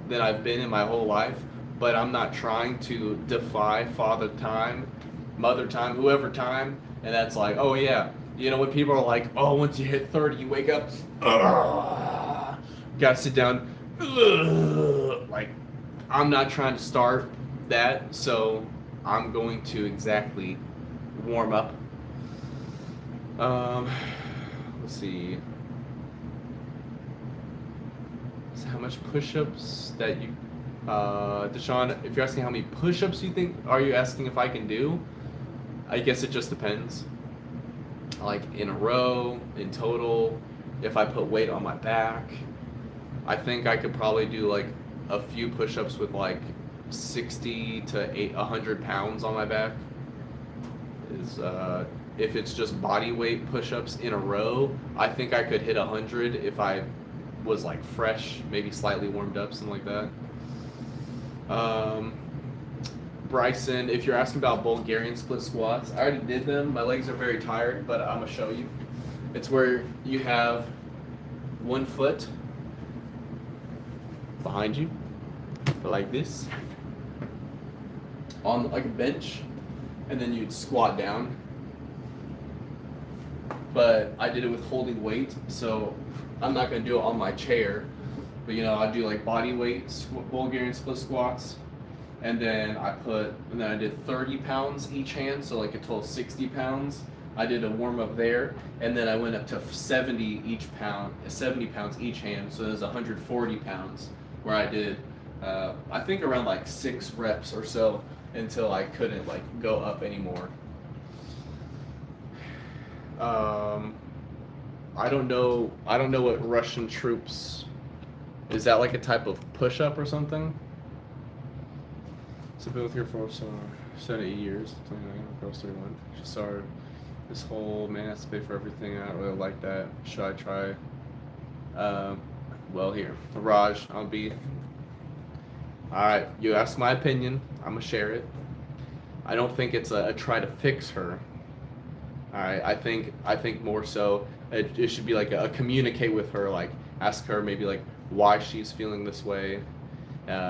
that I've been in my whole life, but I'm not trying to defy father time, mother time, whoever time. And that's like, oh yeah, you know, when people are like, oh, once you hit 30, you wake up, gotta sit down, like, I'm not trying to start that, so I'm going to exactly warm up. Let's see. So how much push-ups that you, Deshaun, if you're asking how many push-ups you think, are you asking if I can do? I guess it just depends. Like in a row, in total, if I put weight on my back, I think I could probably do like a few push-ups with like 60 to 100 pounds on my back. If it's just body weight push-ups in a row, I think I could hit 100 if I was like fresh, maybe slightly warmed up, something like that. Bryson, if you're asking about Bulgarian split squats, I already did them. My legs are very tired, but I'm gonna show you. It's where you have one foot behind you, like this, on like a bench, and then you'd squat down. But I did it with holding weight, so I'm not gonna do it on my chair. But you know, I do like body weight Bulgarian split squats, and then I did 30 pounds each hand, so like a total 60 pounds. I did a warm up there, and then I went up to 70 pounds each hand, so there's 140 pounds where I did, I think around like 6 reps or so until I couldn't like go up anymore. I don't know what Russian troops, is that like a type of push-up or something? So been with her for 7 to 8 years, 29, across 31. She started this whole man has to pay for everything. I don't really like that. Should I try? Well, here, Raj, I'll be. All right, you asked my opinion. I'm gonna share it. I don't think it's a try to fix her. All right, I think more so it should be like a communicate with her, like ask her maybe like why she's feeling this way,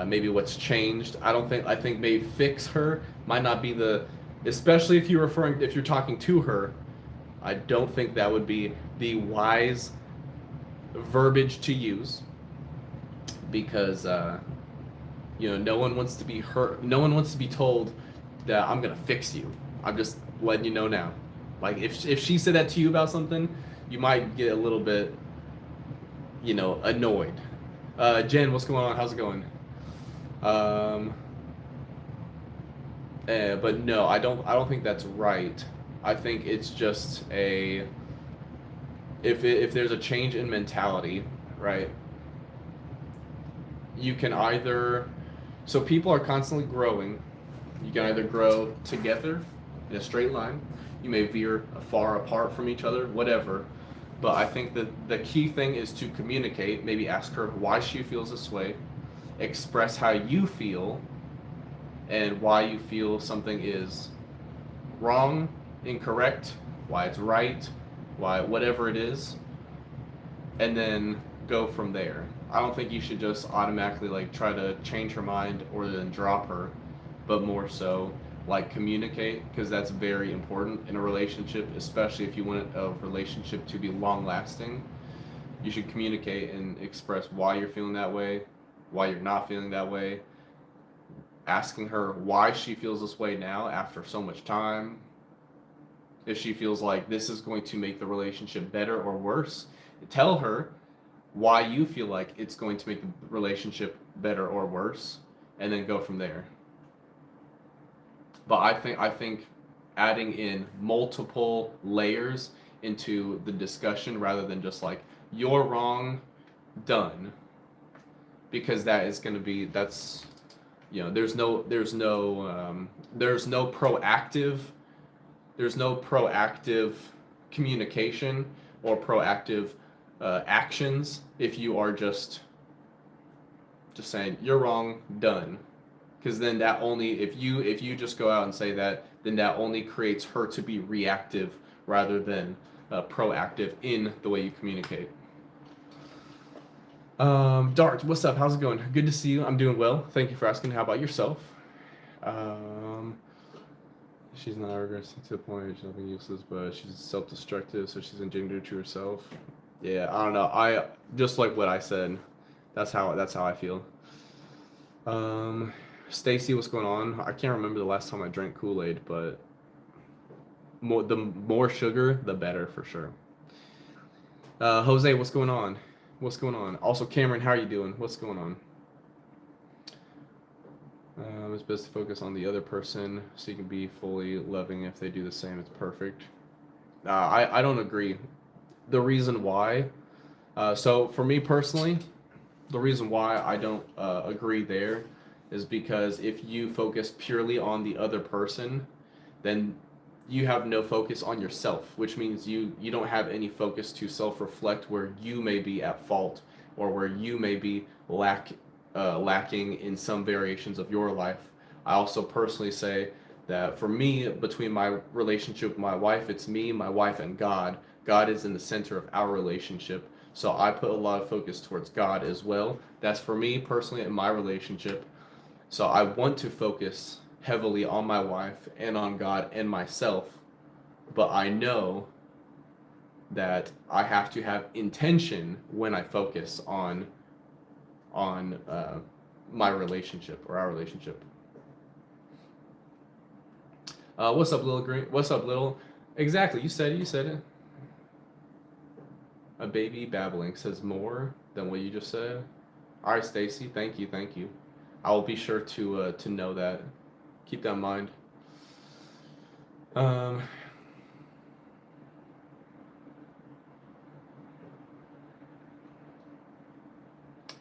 maybe what's changed. I think maybe fix her might not be especially if you're talking to her. I don't think that would be the wise verbiage to use, because No one wants to be hurt. No one wants to be told that I'm gonna fix you. I'm just letting you know now. Like if she said that to you about something, you might get a little bit, annoyed. Jen, what's going on? How's it going? Um, but no, I don't think that's right. I think it's just if there's a change in mentality, right? You can either, so people are constantly growing. You can either grow together in a straight line. You may veer far apart from each other, whatever. But I think that the key thing is to communicate. Maybe ask her why she feels this way, express how you feel, and why you feel something is wrong, incorrect, why it's right, why whatever it is, and then go from there. I don't think you should just automatically like try to change her mind or then drop her, but more so like communicate, because that's very important in a relationship, especially if you want a relationship to be long lasting. You should communicate and express why you're feeling that way, why you're not feeling that way, asking her why she feels this way now after so much time. If she feels like this is going to make the relationship better or worse, tell her why you feel like it's going to make the relationship better or worse, and then go from there. But I think adding in multiple layers into the discussion rather than just like you're wrong, done, because that is going to be that's there's no proactive communication or proactive actions if you are just saying you're wrong, done. Because then that only if you just go out and say that, then that only creates her to be reactive rather than proactive in the way you communicate. Dart, what's up? How's it going? Good to see you. I'm doing well. Thank you for asking. How about yourself? Um, she's not regressing to the point where she's nothing useless, but she's self-destructive, so she's engendered to herself. Yeah, I don't know. I just like what I said. That's how I feel. Um, Stacy, what's going on? I can't remember the last time I drank Kool-Aid, but the more sugar, the better for sure. Jose, what's going on? What's going on? Also, Cameron, how are you doing? What's going on? It's best to focus on the other person so you can be fully loving. If they do the same, it's perfect. I don't agree. The reason why, so for me personally, the reason why I don't agree there is because if you focus purely on the other person, then you have no focus on yourself, which means you don't have any focus to self-reflect where you may be at fault or where you may be lacking in some variations of your life. I also personally say that for me, between my relationship with my wife, it's me, my wife, and God. God is in the center of our relationship. So I put a lot of focus towards God as well. That's for me personally in my relationship. So I want to focus heavily on my wife and on God and myself, but I know that I have to have intention when I focus on my relationship or our relationship. What's up, Little Green? What's up, Little? Exactly, you said it. You said it. A baby babbling says more than what you just said. All right, Stacy. Thank you. Thank you. I will be sure to know that. Keep that in mind.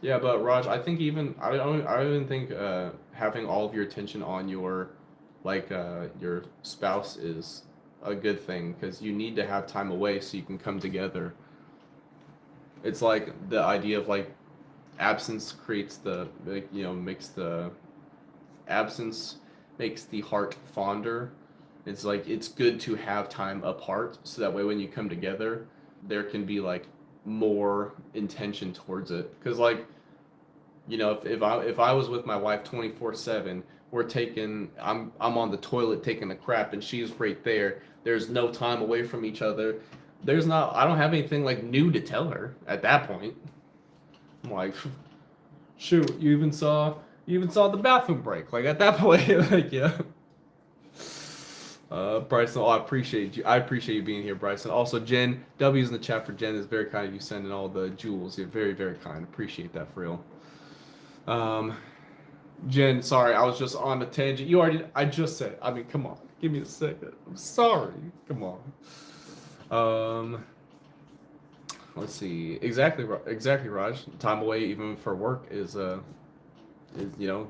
Yeah, but Raj, I think I don't even think having all of your attention on your spouse is a good thing because you need to have time away so you can come together. It's like the idea of like absence creates the like, makes the absence makes the heart fonder. It's like it's good to have time apart so that way when you come together, there can be like more intention towards it. Because like if I was with my wife 24/7, I'm on the toilet taking a crap and she's right there. There's no time away from each other. I don't have anything like new to tell her at that point. I'm like, shoot, you even saw You even saw the bathroom break. Like at that point, like yeah. Bryson, I appreciate you. I appreciate you being here, Bryson. Also, Jen, W's in the chat for Jen is very kind of you sending all the jewels. You're very, very kind. Appreciate that for real. Um, Jen, sorry, I was just on a tangent. You already, I just said. I mean, come on, give me a second. I'm sorry. Come on. Let's see. Exactly, exactly, Raj. Time away, even for work, is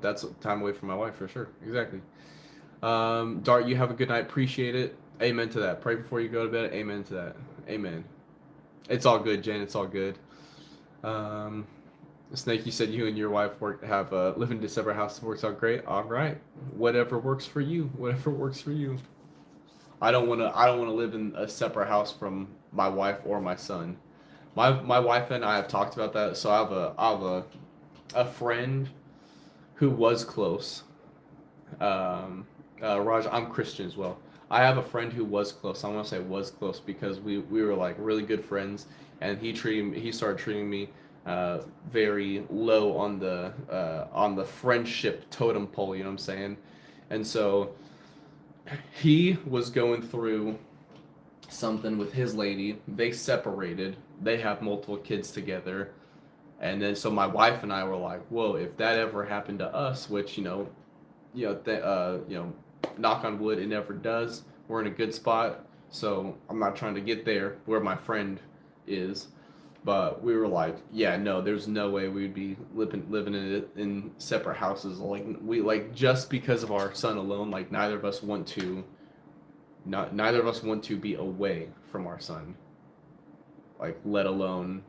that's time away from my wife for sure. Exactly. Dart, you have a good night. Appreciate it. Amen to that. Pray before you go to bed. Amen to that. Amen. It's all good, Jen. It's all good. Um, Snake, you said you and your wife live in a separate house. Works out great. All right. Whatever works for you. Whatever works for you. I don't wanna live in a separate house from my wife or my son. My wife and I have talked about that. So I have a friend who was close. Raj, I'm Christian as well. I have a friend who was close. I want to say was close because we were like really good friends, and he started treating me very low on the friendship totem pole. You know what I'm saying? And so he was going through something with his lady. They separated. They have multiple kids together. And then so my wife and I were like, "Whoa, if that ever happened to us, which knock on wood, it never does. We're in a good spot, so I'm not trying to get there where my friend is." But we were like, "Yeah, no, there's no way we'd be living in separate houses. Like just because of our son alone, like neither of us want to be away from our son. Like let alone,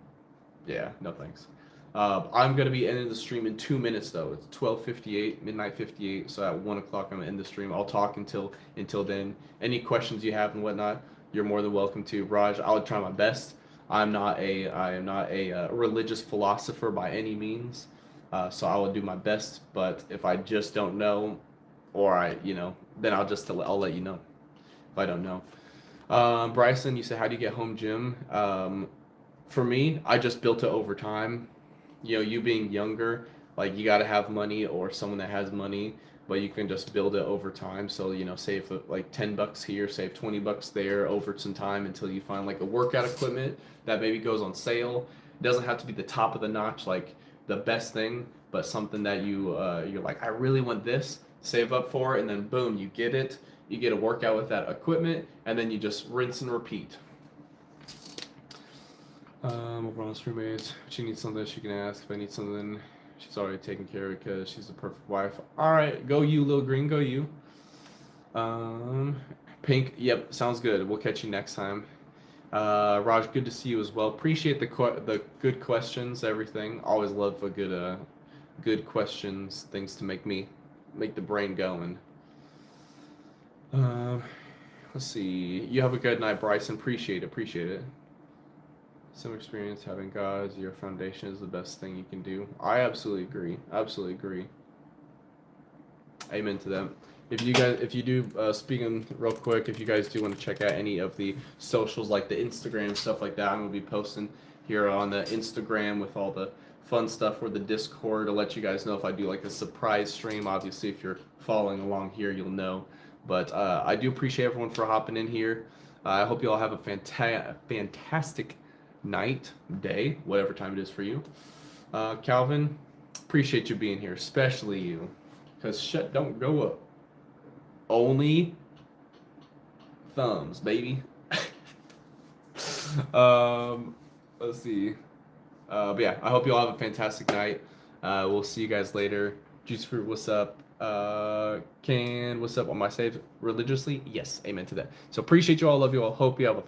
yeah, no thanks." I'm gonna be ending the stream in 2 minutes though. It's 12:58, midnight 58. So at 1 o'clock I'm gonna end the stream. I'll talk until then. Any questions you have and whatnot, you're more than welcome to. Raj, I'll try my best. I am not a religious philosopher by any means, so I will do my best. But if I just don't know, or then I'll let you know if I don't know. Bryson, you said how do you get home gym? For me, I just built it over time. You being younger, like you got to have money or someone that has money, but you can just build it over time. So, save like $10 here, save $20 there over some time until you find like a workout equipment that maybe goes on sale. It doesn't have to be the top of the notch, like the best thing, but something that you're like, I really want this, save up for it, and then boom, you get it. You get a workout with that equipment, and then you just rinse and repeat. LeBron's roommates. She needs something she can ask. If I need something, she's already taken care of because she's the perfect wife. All right, go you, Lil Green. Go you. Pink. Yep, sounds good. We'll catch you next time. Raj, good to see you as well. Appreciate the good questions. Everything. Always love a good questions. Things to make the brain going. Let's see. You have a good night, Bryson. Appreciate it. Some experience having God as your foundation is the best thing you can do. I absolutely agree. Amen to that. If you do, speaking real quick, if you guys do want to check out any of the socials like the Instagram stuff like that, I'm gonna be posting here on the Instagram with all the fun stuff, or the Discord to let you guys know if I do like a surprise stream. Obviously, if you're following along here, you'll know. But I do appreciate everyone for hopping in here. I hope you all have a fantastic night, day, whatever time it is for you. Calvin, appreciate you being here, especially you, because shit don't go up. Only thumbs, baby. Let's see. But yeah, I hope you all have a fantastic night. We'll see you guys later. Juice Fruit, what's up? What's up on my save religiously? Yes, amen to that. So appreciate you all, love you all. Hope you have a